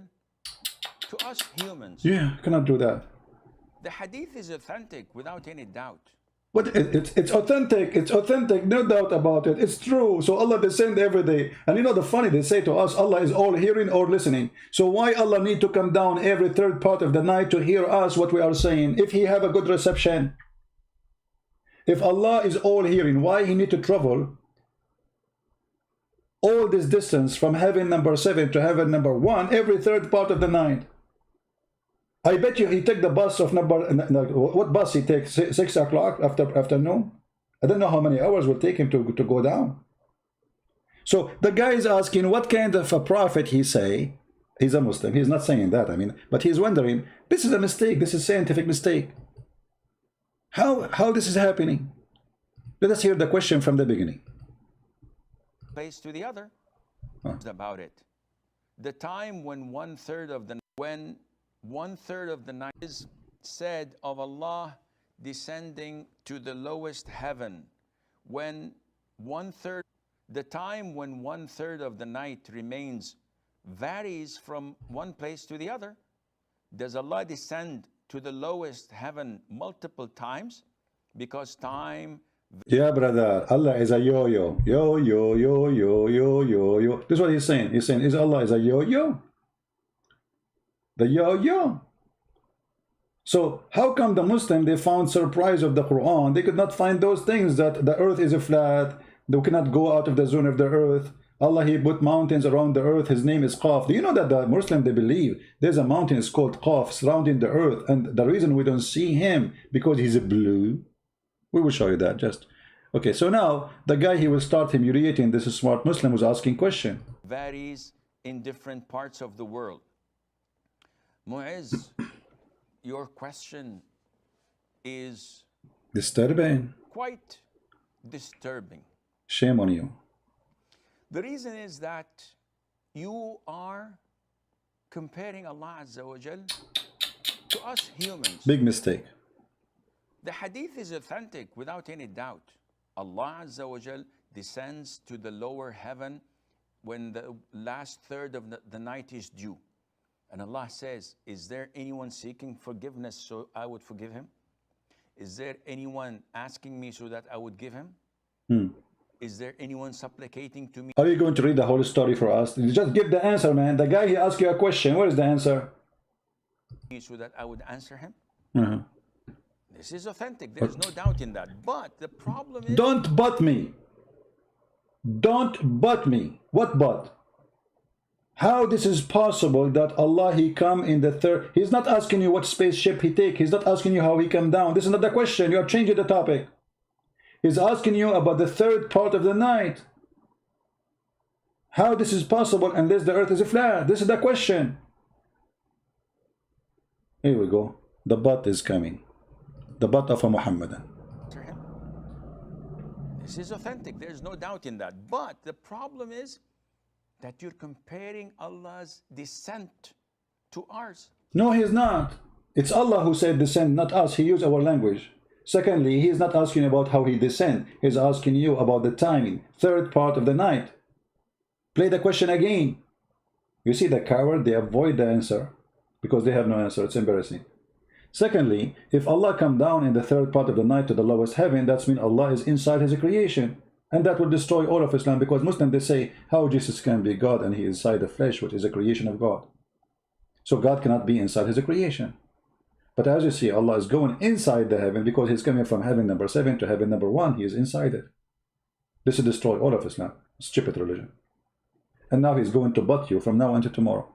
to us humans. Yeah, cannot do that. The hadith is authentic without any doubt. But it's authentic. It's authentic, no doubt about it. It's true. So Allah descend every day. And you know the funny, they say to us, Allah is all hearing or listening. So why Allah need to come down every third part of the night to hear us what we are saying? If he have a good reception. If Allah is all hearing, why he need to travel all this distance from heaven number 7 to heaven number 1 every third part of the night? I bet you he take the bus of number, what bus he takes, 6 o'clock afternoon? I don't know how many hours will take him to go down. So the guy is asking what kind of a prophet he say. He's a Muslim, he's not saying that, I mean, but he's wondering, this is a mistake, this is a scientific mistake. How this is happening? Let us hear the question from the beginning. Place to the other about it. The time when one third of the night is said of Allah descending to the lowest heaven, the time when one third of the night remains varies from one place to the other. Does Allah descend to the lowest heaven multiple times? Because time... Yeah, brother, Allah is a yo-yo. Yo-yo, yo-yo, yo-yo, yo. This is what he's saying. He's saying, Allah is a yo-yo? The yo-yo. So how come the Muslim, they found surprise of the Quran? They could not find those things, that the earth is a flat, they cannot go out of the zone of the earth. Allah, he put mountains around the earth. His name is Qaf. Do you know that the Muslim, they believe there's a mountain is called Qaf surrounding the earth, and the reason we don't see him because he's blue? We will show you that just. Okay, so now the guy, he will start humiliating this smart Muslim who's asking question. Varies in different parts of the world. Mu'izz, your question is Disturbing. quite disturbing. Shame on you. The reason is that you are comparing Allah Azza wa Jal to us humans. Big mistake. The hadith is authentic without any doubt. Allah Azza wa Jal descends to the lower heaven when the last third of the night is due. And Allah says, is there anyone seeking forgiveness so I would forgive him? Is there anyone asking me so that I would give him? Is there anyone supplicating to me? Are you going to read the whole story for us? Just give the answer, man. The guy, he asked you a question. Where is the answer? So that I would answer him? Uh-huh. This is authentic. There's no doubt in that. But the problem is... Don't but me. Don't but me. What but? How this is possible that Allah, he come in the third... He's not asking you what spaceship he take. He's not asking you how he come down. This is not the question. You are changing the topic. He's asking you about the third part of the night. How this is possible unless the earth is flat? This is the question. Here we go. The but is coming. The but of a Muhammadan. This is authentic. There's no doubt in that. But the problem is that you're comparing Allah's descent to ours. No, he's not. It's Allah who said descend, not us. He used our language. Secondly, he is not asking about how he descend. He's asking you about the timing. Third part of the night. Play the question again. You see the coward, they avoid the answer because they have no answer. It's embarrassing. Secondly, if Allah come down in the third part of the night to the lowest heaven, that means Allah is inside his creation. And that will destroy all of Islam, because Muslims, they say how Jesus can be God and he is inside the flesh, which is a creation of God. So God cannot be inside his creation. But as you see, Allah is going inside the heaven because he's coming from heaven number 7 to heaven number 1. He is inside it. This will destroy all of Islam. Stupid religion. And now he's going to butt you from now until tomorrow.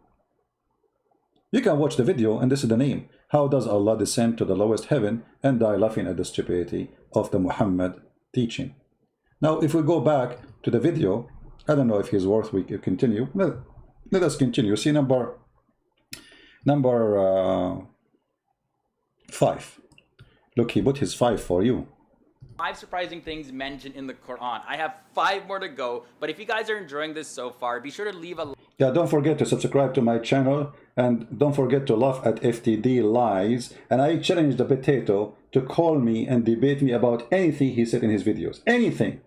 You can watch the video, and this is the name. How does Allah descend to the lowest heaven and die laughing at the stupidity of the Muhammad teaching? Now, if we go back to the video, I don't know if he's worth we continue. Well, let us continue. See number 5. Look, he put his 5 for you. 5 surprising things mentioned in the Quran. I have 5 more to go, but if you guys are enjoying this so far, be sure to leave a... Yeah, don't forget to subscribe to my channel, and don't forget to laugh at FTD lies. And I challenge the potato to call me and debate me about anything he said in his videos. Anything.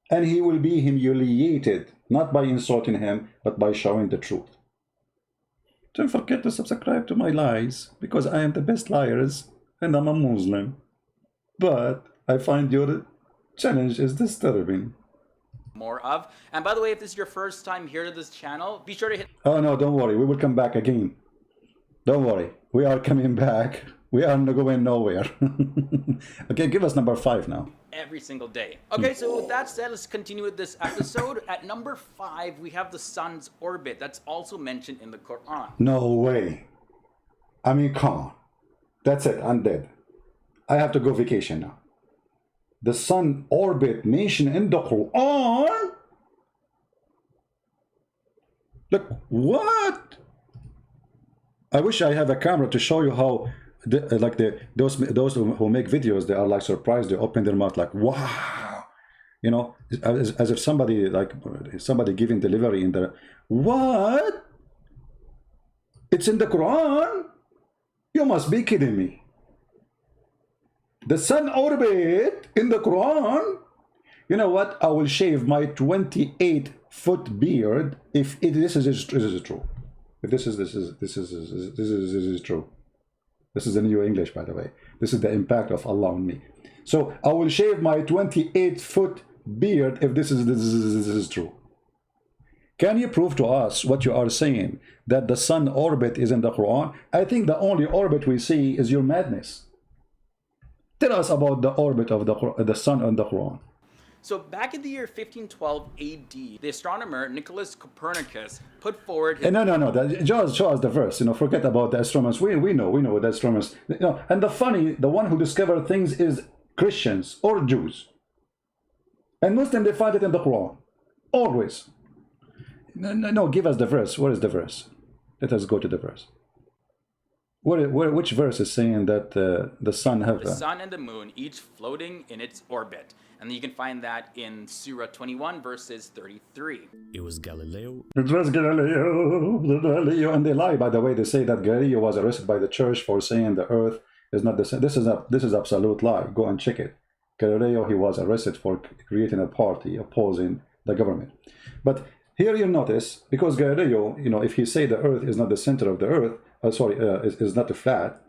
And he will be humiliated. not by insulting him, but by showing the truth. Don't forget to subscribe to my lies, because I am the best liars, and I'm a Muslim. But I find your challenge is disturbing. More of. And by the way, if this is your first time here to this channel, be sure to hit. Oh no, don't worry, we will come back again. Don't worry, we are coming back. We are not going nowhere. Okay, give us number 5 now. Every single day. Okay, so with that said, let's continue with this episode. At number 5, we have the sun's orbit. That's also mentioned in the Quran. No way. I mean, come on. That's it, I'm dead. I have to go vacation now. The sun orbit mentioned in the Quran? Look, what? I wish I have a camera to show you how those who make videos, they are like surprised, they open their mouth like, wow, you know, as if somebody giving delivery in the, what? It's in the Quran? You must be kidding me. The sun orbit in the Quran? You know what? I will shave my 28-foot beard if this is true. If this is true. This is the new English, by the way. This is the impact of Allah on me. So I will shave my 28-foot beard if this is true. Can you prove to us what you are saying, that the sun orbit is in the Quran? I think the only orbit we see is your madness. Tell us about the orbit of the sun on the Quran. So back in the year 1512 AD, the astronomer Nicholas Copernicus put forward his... No. Just show us the verse. You know, forget about the astronomers. We know the astronomers. You know, and the one who discovered things is Christians or Jews. And Muslims, they find it in the Quran. Always. No, give us the verse. Where is the verse? Let us go to the verse. Which verse is saying that the sun have... The sun and the moon, each floating in its orbit. And you can find that in Surah 21, verses 33. It was Galileo. It was Galileo. And they lie, by the way. They say that Galileo was arrested by the church for saying the earth is not the same. This is absolute lie. Go and check it. Galileo, he was arrested for creating a party opposing the government. But here you notice, because Galileo, you know, if he say the earth is not the center of the earth, is not a flat,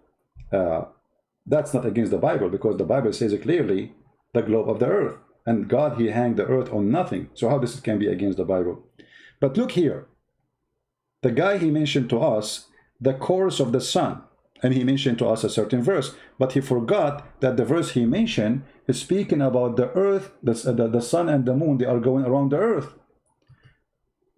that's not against the Bible, because the Bible says it clearly, the globe of the earth, and God, he hanged the earth on nothing. So how this can be against the Bible? But look here, the guy, he mentioned to us the course of the sun, and he mentioned to us a certain verse, but he forgot that the verse he mentioned is speaking about the earth, the sun and the moon, they are going around the earth.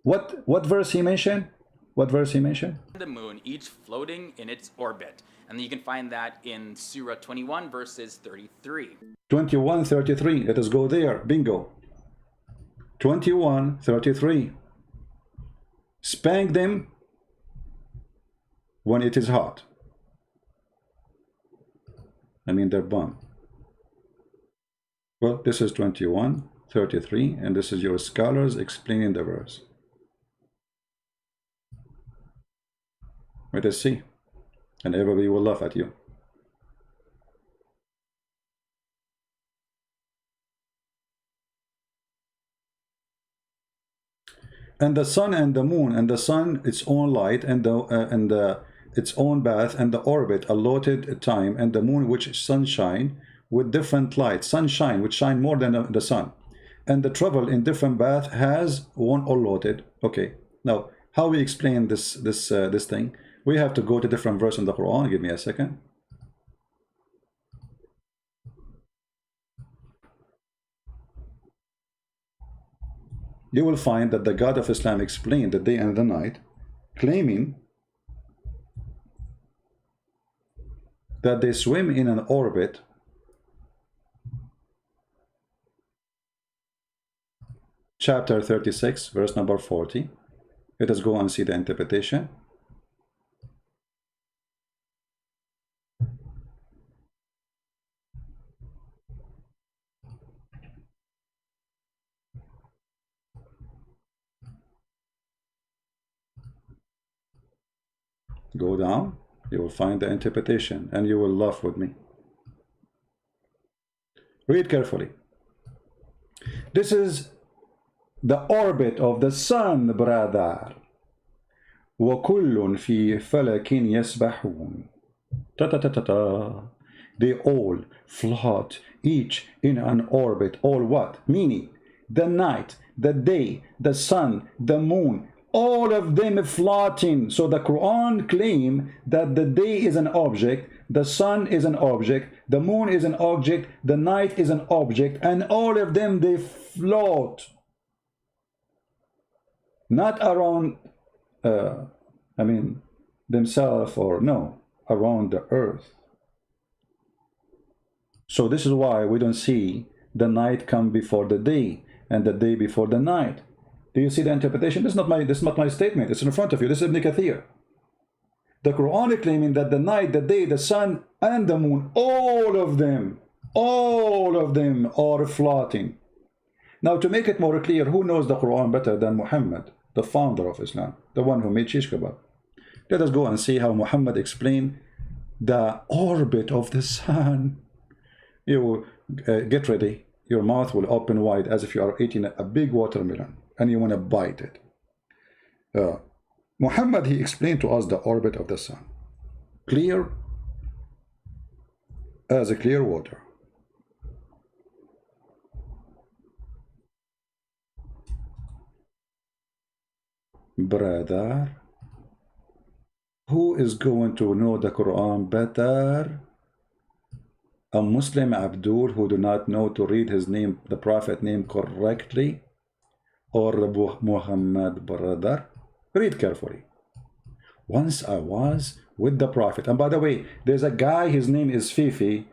What verse he mentioned? What verse he mentioned? The moon, each floating in its orbit. And you can find that in Surah 21, verses 33. 21:33. Let us go there. Bingo. 21:33. Spank them when it is hot. I mean their bum. Well, this is 21:33, and this is your scholars explaining the verse. Let us see. And everybody will laugh at you. And the sun and the moon, and the sun its own light, and its own bath, and the orbit allotted time, and the moon which sunshine with different light, sunshine which shine more than the sun, and the travel in different bath has one allotted. Okay, now how we explain this thing? We have to go to different verse in the Quran. Give me a second. You will find that the God of Islam explained the day and the night, claiming that they swim in an orbit chapter 36, verse number 40. Let us go and see the interpretation. Go down, you will find the interpretation, and you will laugh with me. Read carefully. This is the orbit of the sun, brother. وَكُلٌّ فِي فَلَكٍ يَسْبَحُونَ. Ta ta ta ta ta. They all float, each in an orbit. All what? Meaning, the night, the day, the sun, the moon, all of them floating. So the Quran claim that the day is an object, the sun is an object, the moon is an object, the night is an object, and all of them, they float. Not around, themselves, or no, around the earth. So this is why we don't see the night come before the day and the day before the night. Do you see the interpretation? This is not my statement. It's in front of you. This is Ibn Kathir. The Quran is claiming that the night, the day, the sun, and the moon, all of them are floating. Now, to make it more clear, who knows the Quran better than Muhammad, the founder of Islam, the one who made shish kebab? Let us go and see how Muhammad explained the orbit of the sun. You get ready. Your mouth will open wide as if you are eating a big watermelon and you want to bite it. Muhammad, he explained to us the orbit of the sun. Clear as a clear water. Brother, who is going to know the Quran better? A Muslim Abdul who do not know to read his name, the Prophet name correctly, or Muhammad, brother? Read carefully. Once I was with the Prophet, and by the way, there's a guy, his name is Fifi.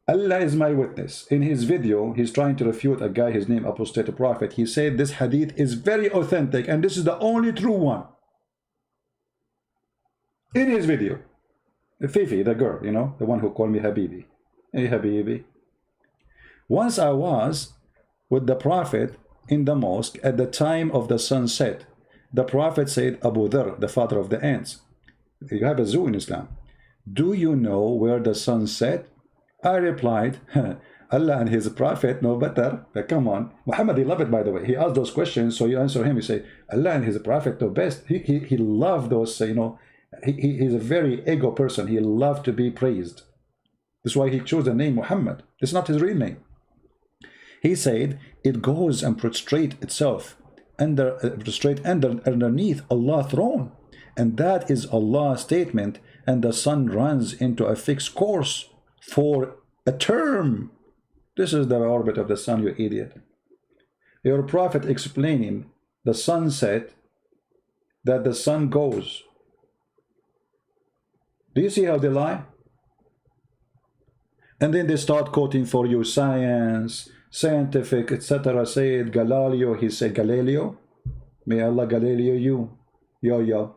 Allah is my witness. In his video, he's trying to refute a guy, his name Apostate Prophet. He said this hadith is very authentic and this is the only true one. In his video, Fifi, the girl, you know, the one who called me Habibi. Hey Habibi. Once I was with the Prophet in the mosque at the time of the sunset. The Prophet said, Abu Dhar, the father of the ants, you have a zoo in Islam. Do you know where the sun set? I replied, Allah and his Prophet know better. Come on. Muhammad, he loved it, by the way. He asked those questions, so you answer him. You say, Allah and his Prophet know best. He loved those, you know, he's a very ego person. He loved to be praised. That's why he chose the name Muhammad. It's not his real name. He said, it goes and prostrate itself underneath Allah's throne. And that is Allah's statement. And the sun runs into a fixed course for a term. This is the orbit of the sun, you idiot. Your Prophet explaining the sunset, that the sun goes. Do you see how they lie? And then they start quoting for you science, scientific, etc. Said Galileo, he said Galileo. May Allah Galileo you. Yo.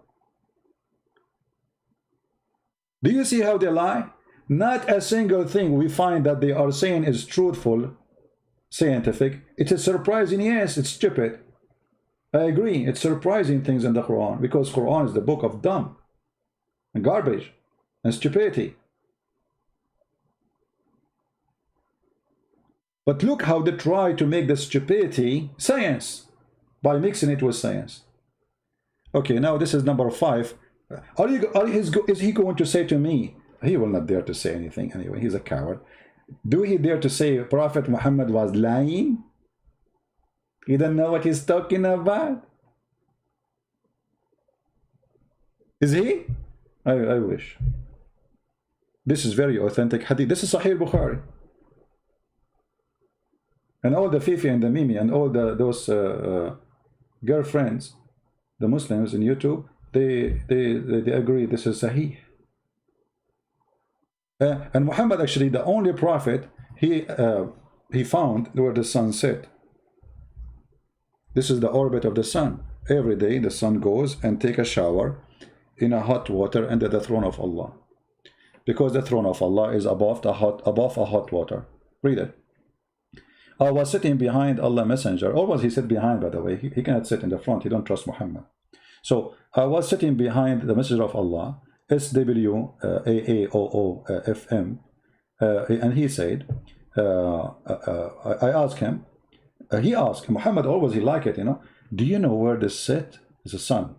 Do you see how they lie? Not a single thing we find that they are saying is truthful, scientific. It is surprising, yes, it's stupid. I agree, it's surprising things in the Quran, because Quran is the book of dumb and garbage and stupidity. But look how they try to make the stupidity science by mixing it with science. Okay, now this is number 5. Is he going to say to me? He will not dare to say anything anyway. He's a coward. Do he dare to say Prophet Muhammad was lying? He doesn't know what he's talking about. Is he? I wish. This is very authentic hadith. This is Sahih Bukhari. And all the Fifi and the Mimi and all those girlfriends, the Muslims in YouTube, they agree this is Sahih. And Muhammad, actually, the only prophet he found where the sun set. This is the orbit of the sun. Every day the sun goes and take a shower in a hot water under the throne of Allah, because the throne of Allah is above a hot water. Read it. I was sitting behind Allah Messenger. Always he sit behind, by the way. He cannot sit in the front. He don't trust Muhammad. So I was sitting behind the Messenger of Allah, SWAAOOFM, and he said, I asked him, He asked, Muhammad always, he liked it, you know, do you know where this set is? The sun.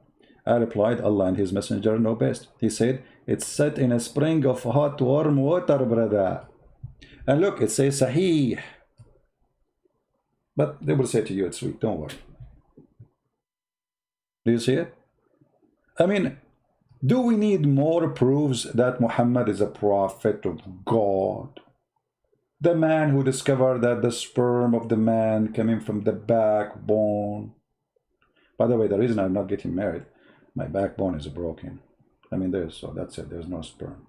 I replied, Allah and his messenger know best. He said, it's set in a spring of hot warm water, brother. And look, it says Sahih. But they will say to you, it's weak, don't worry. Do you see it? I mean, do we need more proofs that Muhammad is a prophet of God? The man who discovered that the sperm of the man coming from the backbone. By the way, the reason I'm not getting married, my backbone is broken. I mean, so that's it, there's no sperm.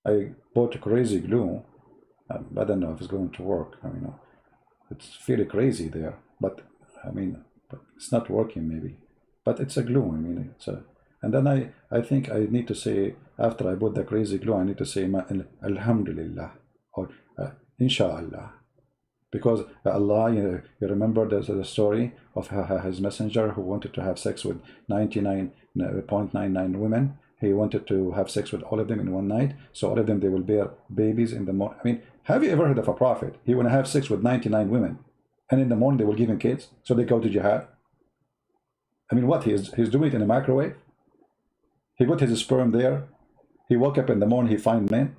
I bought a crazy glue. I don't know if it's going to work. I mean, it's fairly crazy there, but I mean, but it's not working maybe. But it's a glue. I mean, it's a. And then I think I need to say, after I bought the crazy glue, I need to say Alhamdulillah or Inshallah, because Allah, you remember the story of his messenger who wanted to have sex with 99.99 women. He wanted to have sex with all of them in one night, so all of them, they will bear babies in the morning. I mean, have you ever heard of a prophet? He want to have sex with 99 women, and in the morning they will give him kids, so they go to jihad. I mean, what, he's doing it in a microwave? He put his sperm there. He woke up in the morning, he find men.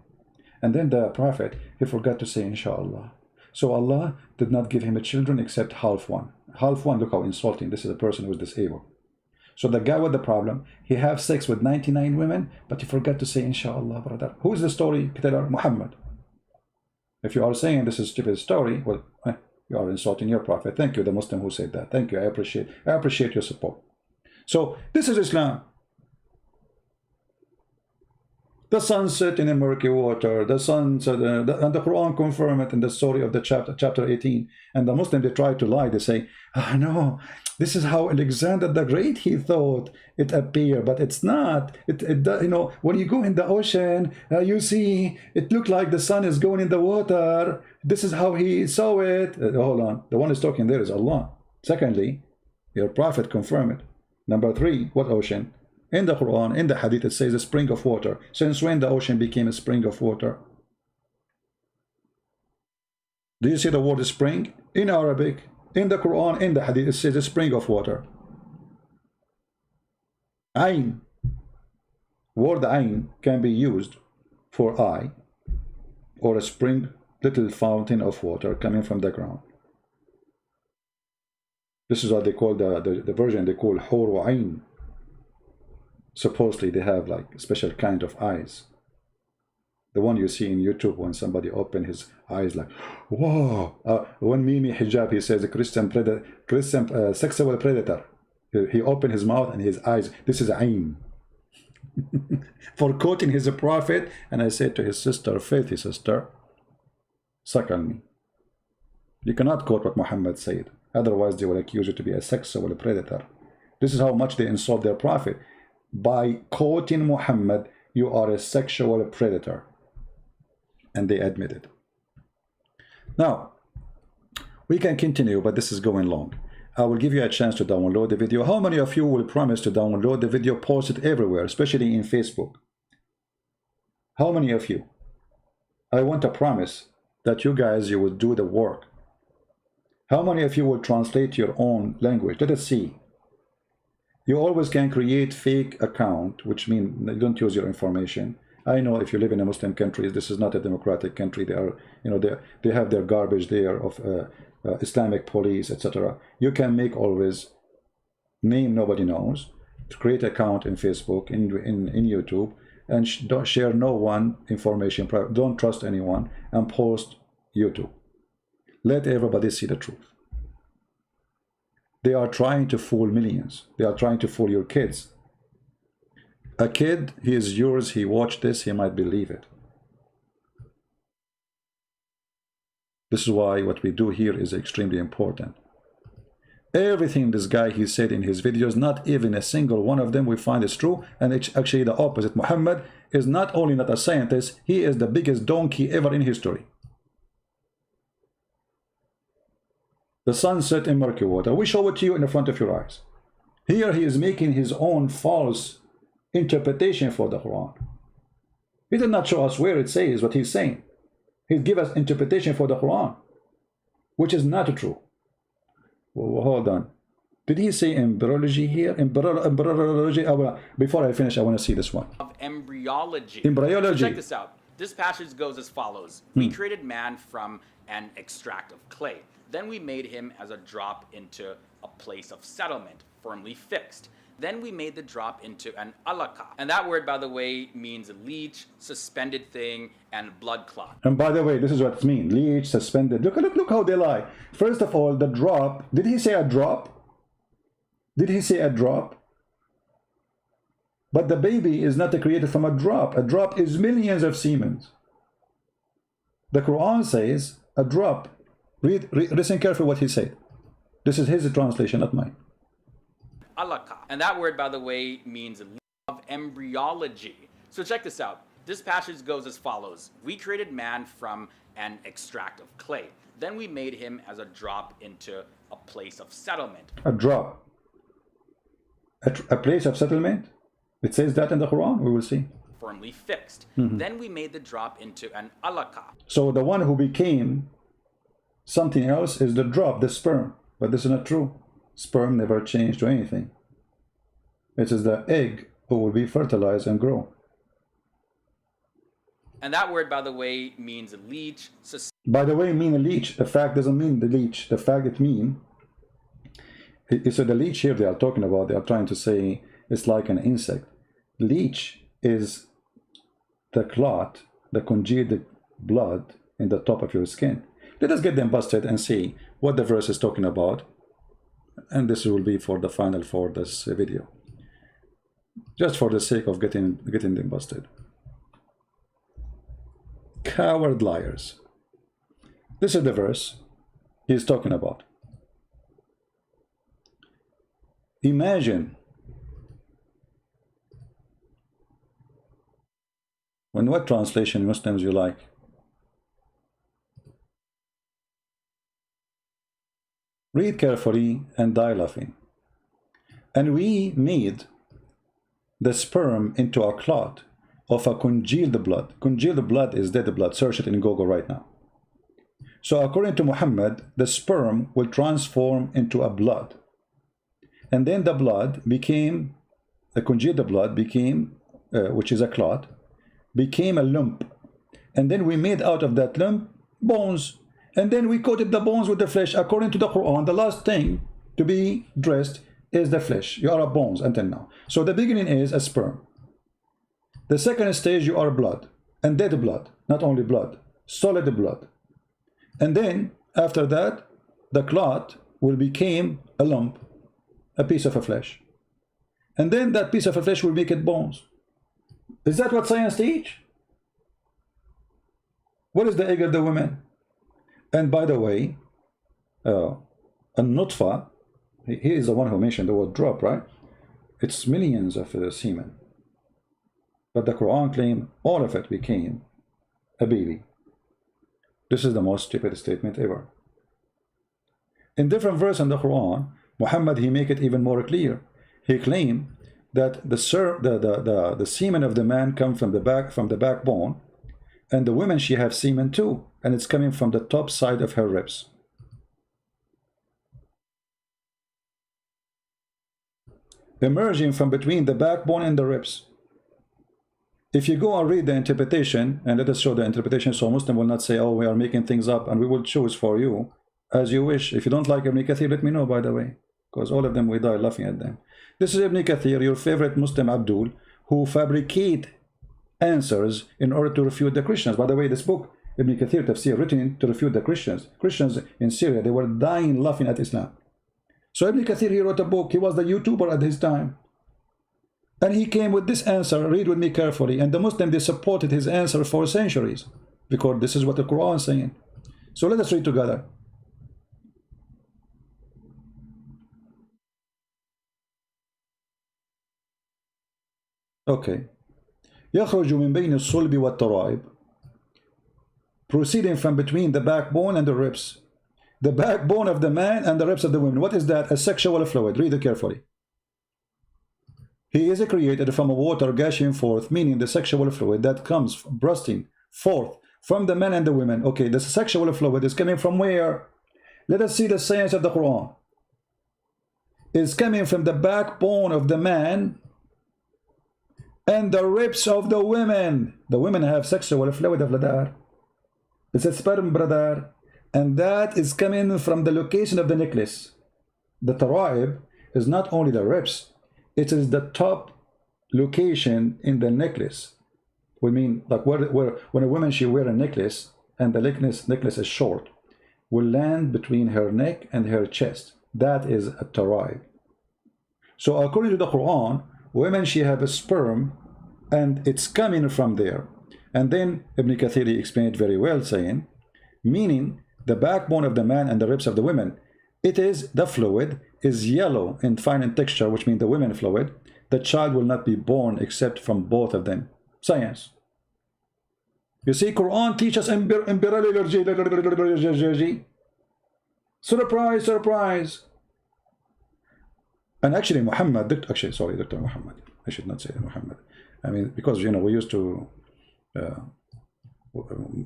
And then the prophet, he forgot to say Inshallah. So Allah did not give him a children except half one. Half one, look how insulting. This is a person who is disabled. So the guy with the problem, he have sex with 99 women, but he forgot to say Inshallah, brother. Who is the story teller? Muhammad. If you are saying this is a stupid story, well, you are insulting your prophet. Thank you, the Muslim who said that. Thank you, I appreciate your support. So this is Islam. The sun set in a murky water. The sun set, and the Quran confirm it in the story of the chapter 18. And the Muslim, they try to lie. They say, no, this is how Alexander the Great, he thought it appeared, but it's not. You know, when you go in the ocean, you see it looked like the sun is going in the water. This is how he saw it. Hold on, the one who's talking there is Allah. Secondly, your prophet confirmed it. Number 3, what ocean? In the Quran, in the Hadith, it says a spring of water. Since when the ocean became a spring of water? Do you see the word spring? In Arabic, in the Quran, in the Hadith, it says a spring of water. Ain. Word ain can be used for eye, or a spring, little fountain of water coming from the ground. This is what they call the version they call Hur Ain. Supposedly they have like a special kind of eyes. The one you see in YouTube when somebody open his eyes like, whoa. When Mimi Hijab, he says a Christian sexual predator. He opened his mouth and his eyes. This is Ain. For quoting his prophet. And I said to his sister, faithy sister, suck on me. You cannot quote what Muhammad said. Otherwise they will accuse you to be a sexual predator. This is how much they insult their prophet. By quoting Muhammad, you are a sexual predator. And they admit it. Now, we can continue, but this is going long. I will give you a chance to download the video. How many of you will promise to download the video, post it everywhere, especially in Facebook? How many of you? I want to promise that you guys, you will do the work. How many of you will translate your own language? Let us see. You always can create fake account, which means they don't use your information. I know if you live in a Muslim country, this is not a democratic country. They are, you know, they have their garbage there of Islamic police, etc. You can make always name nobody knows, to create account in Facebook, in YouTube, and don't share no one information. Don't trust anyone, and post YouTube. Let everybody see the truth. They are trying to fool millions. They are trying to fool your kids. A kid, he is yours, he watched this, he might believe it. This is why what we do here is extremely important. Everything this guy, he said in his videos, not even a single one of them we find is true, and it's actually the opposite. Muhammad is not only not a scientist, he is the biggest donkey ever in history. The sun set in murky water. We show it to you in the front of your eyes. Here he is making his own false interpretation for the Quran. He did not show us where it says what he's saying. He give us interpretation for the Quran. which is not true. Well, hold on. Did he say embryology here? Embryology. Before I finish, I want to see this one. Of embryology. Embryology. So check this out. This passage goes as follows. We created man from an extract of clay. Then we made him as a drop into a place of settlement, firmly fixed. Then we made the drop into an alaka. And that word, by the way, means leech, suspended thing, and blood clot. And by the way, this is what it means. Leech, suspended. Look how they lie. First of all, the drop. Did he say a drop? Did he say a drop? But the baby is not created from a drop. A drop is millions of semen. The Quran says a drop. Listen carefully what he said. This is his translation, not mine. Alaka. And that word, by the way, means of embryology. So check this out. This passage goes as follows. We created man from an extract of clay. Then we made him as a drop into a place of settlement. A drop. A place of settlement? It says that in the Quran. We will see. Firmly fixed. Then we made the drop into an alaka. So the one who became something else is the drop, the sperm. But this is not true. Sperm never changed to anything. It is the egg who will be fertilized and grow. And that word, by the way, means leech. By the way, mean a leech. The fact doesn't mean the leech. The fact it means. So the leech here they are talking about, they are trying to say it's like an insect. Leech is the clot, the congealed blood in the top of your skin. Let us get them busted and see what the verse is talking about. And this will be for the final for this video. Just for the sake of getting them busted. Coward liars. This is the verse he's talking about. Imagine when what translation Muslims you like? Read carefully and die laughing. And we made the sperm into a clot of a congealed blood. Congealed blood is dead blood. Search it in Google right now. So according to Muhammad, the sperm will transform into a blood. And then the blood became, the congealed blood became, which is a clot, became a lump. And then we made out of that lump bones. And then we coated the bones with the flesh. According to the Quran, the last thing to be dressed is the flesh. You are a bones until now. So the beginning is a sperm. The second stage, you are blood. And dead blood. Not only blood. Solid blood. And then, after that, the clot will become a lump. A piece of a flesh. And then that piece of a flesh will make it bones. Is that what science teach? What is the egg of the woman? And by the way, a nutfa, he is the one who mentioned the word drop, right? It's millions of semen. But the Quran claims all of it became a baby. This is the most stupid statement ever. In different verses in the Quran, Muhammad, he make it even more clear. He claimed that the semen of the man come from the backbone, and the woman, she have semen too, and it's coming from the top side of her ribs. Emerging from between the backbone and the ribs. If you go and read the interpretation, and let us show the interpretation so Muslim will not say, oh, we are making things up, and we will choose for you as you wish. If you don't like Ibn Kathir, let me know, by the way, because all of them, we die laughing at them. This is Ibn Kathir, your favorite Muslim Abdul, who fabricate answers in order to refute the Christians. By the way, this book, Ibn Kathir Tafsir, written to refute the Christians. Christians in Syria, they were dying laughing at Islam. So Ibn Kathir, he wrote a book. He was the YouTuber at his time. And he came with this answer. Read with me carefully. And the Muslims, they supported his answer for centuries, because this is what the Quran is saying. So let us read together. Okay. يخرج من بين الصلب والترائب, proceeding from between the backbone and the ribs. The backbone of the man and the ribs of the woman. What is that? A sexual fluid. Read it carefully. He is created from a water gushing forth, meaning the sexual fluid that comes bursting forth from the men and the women. Okay, the sexual fluid is coming from where? Let us see the science of the Quran. It's coming from the backbone of the man and the ribs of the women. The women have sexual fluid of ladar. It's a sperm, brother. And that is coming from the location of the necklace. The tara'ib is not only the ribs, it is the top location in the necklace. We mean, like when a woman, she wear a necklace and the necklace is short, will land between her neck and her chest. That is a tara'ib. So according to the Quran, women, she have a sperm and it's coming from there. And then Ibn Kathir explained very well, saying, meaning the backbone of the man and the ribs of the women, it is the fluid is yellow and fine in texture, which means the women fluid. The child will not be born except from both of them. Science. You see, Quran teaches surprise, surprise. And actually Muhammad, Dr. Muhammad, I should not say Muhammad. I mean, because, you know, we used to,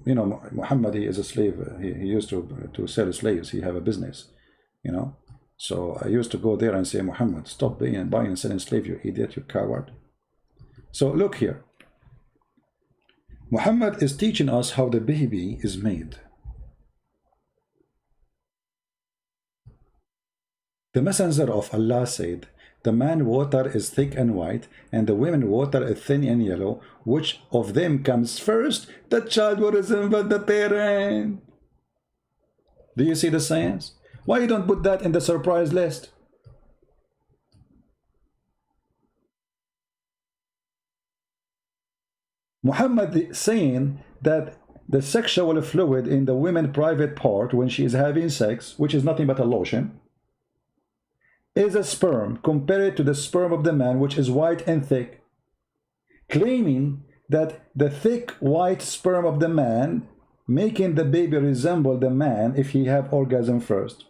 you know, Muhammad, he is a slave. He used to sell slaves. He have a business, you know. So I used to go there and say, Muhammad, stop buying and selling slave, you idiot, you coward. So look here. Muhammad is teaching us how the baby is made. The messenger of Allah said, the man water is thick and white, and the women water is thin and yellow. Which of them comes first? The child will resemble the parent. Do you see the science? Why you don't put that in the surprise list? Muhammad is saying that the sexual fluid in the women's private part when she is having sex, which is nothing but a lotion, is a sperm compared to the sperm of the man, which is white and thick, claiming that the thick white sperm of the man making the baby resemble the man if he have orgasm first,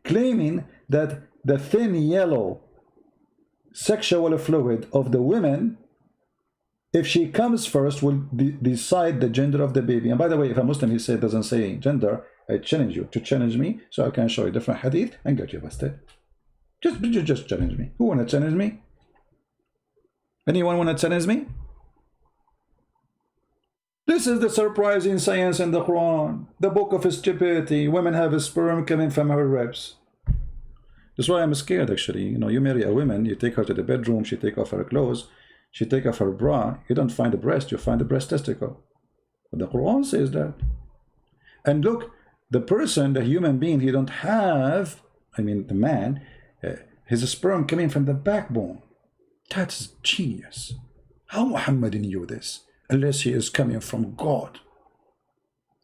claiming that the thin yellow sexual fluid of the women, if she comes first, will decide the gender of the baby. And by the way, if a Muslim, he said, doesn't say gender, I challenge you to challenge me so I can show you different hadith and get you busted. Just challenge me. Who want to challenge me? Anyone want to challenge me? This is the surprising science in the Quran. The book of stupidity. Women have a sperm coming from her ribs. That's why I'm scared, actually. You know, you marry a woman, you take her to the bedroom, she take off her clothes, she take off her bra. You don't find the breast, you find the breast testicle. But the Quran says that. And look, the person, the human being, he don't have, I mean the man, his sperm coming from the backbone. That's genius. How Muhammad knew this? Unless he is coming from God.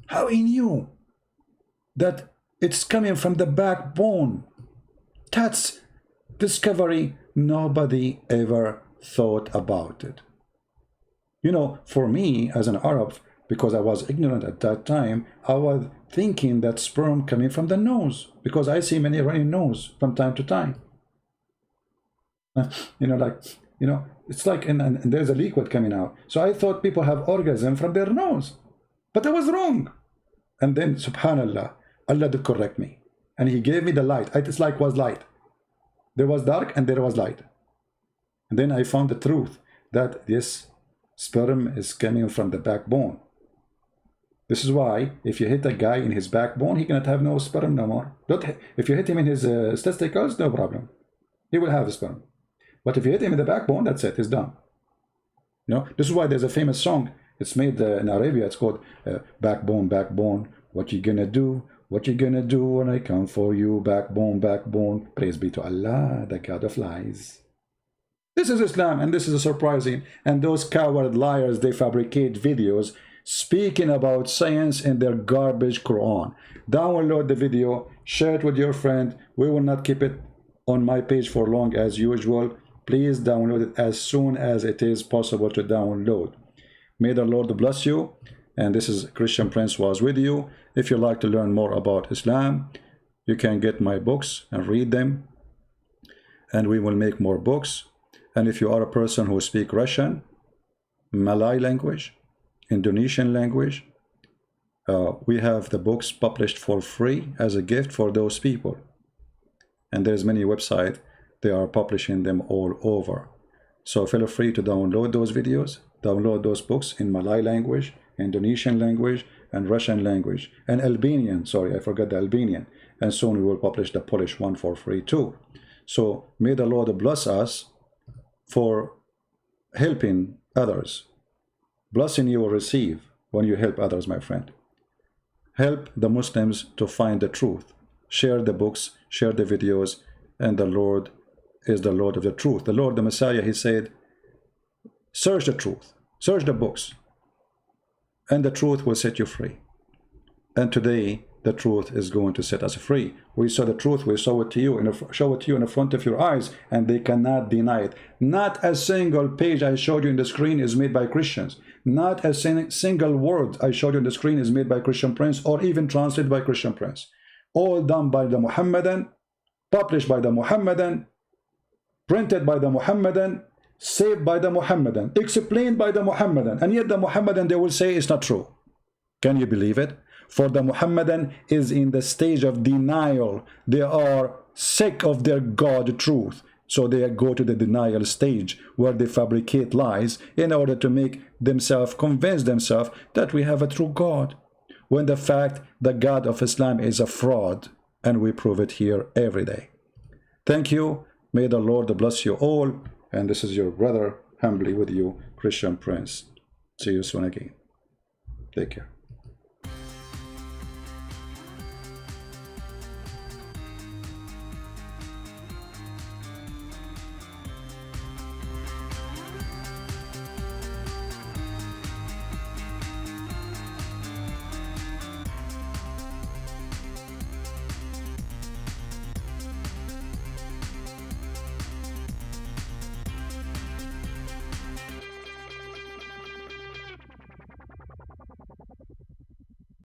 How he knew that it's coming from the backbone? That's discovery. Nobody ever thought about it. You know, for me as an Arab, because I was ignorant at that time, I was thinking that sperm coming from the nose, because I see many running nose from time to time. You know, like, you know, it's like, and there's a liquid coming out. So I thought people have orgasm from their nose, but I was wrong. And then, subhanallah, Allah did correct me, and he gave me the light. It's like was light. There was dark and there was light. And then I found the truth that this sperm is coming from the backbone. This is why if you hit a guy in his backbone, he cannot have no sperm no more. If you hit him in his testicles, no problem. He will have a sperm. But if you hit him in the backbone, that's it, he's done. You know, this is why there's a famous song. It's made in Arabia. It's called Backbone, Backbone. What you gonna do? What you gonna do when I come for you? Backbone, Backbone. Praise be to Allah, the God of lies. This is Islam, and this is surprising. And those coward liars, they fabricate videos speaking about science in their garbage Quran. Download the video, share it with your friend. We will not keep it on my page for long as usual. Please download it as soon as it is possible to download. May the Lord bless you. And this is Christian Prince was with you. If you'd like to learn more about Islam, you can get my books and read them. And we will make more books. And if you are a person who speaks Russian, Malay language, Indonesian language, We have the books published for free as a gift for those people. And there's many websites, they are publishing them all over. So feel free to download those videos, download those books in Malay language, Indonesian language, and Russian language, and Albanian, sorry, I forgot the Albanian. And soon we will publish the Polish one for free too. So may the Lord bless us for helping others. Blessing you will receive when you help others, my friend. Help the Muslims to find the truth. Share the books, share the videos, and the Lord is the Lord of the truth. The Lord, the Messiah, he said, search the truth, search the books, and the truth will set you free. And today, the truth is going to set us free. We saw the truth, we show it to you, show it to you in the front of your eyes, and they cannot deny it. Not a single page I showed you in the screen is made by Christians. Not a single word I showed you on the screen is made by Christian Prince or even translated by Christian Prince. All done by the Muhammadan, published by the Muhammadan, printed by the Muhammadan, saved by the Muhammadan, explained by the Muhammadan, and yet the Muhammadan, they will say it's not true. Can you believe it? For the Muhammadan is in the stage of denial. They are sick of their God truth. So they go to the denial stage where they fabricate lies in order to make themselves, convince themselves that we have a true God. When the fact the God of Islam is a fraud, and we prove it here every day. Thank you. May the Lord bless you all. And this is your brother, humbly with you, Christian Prince. See you soon again. Take care.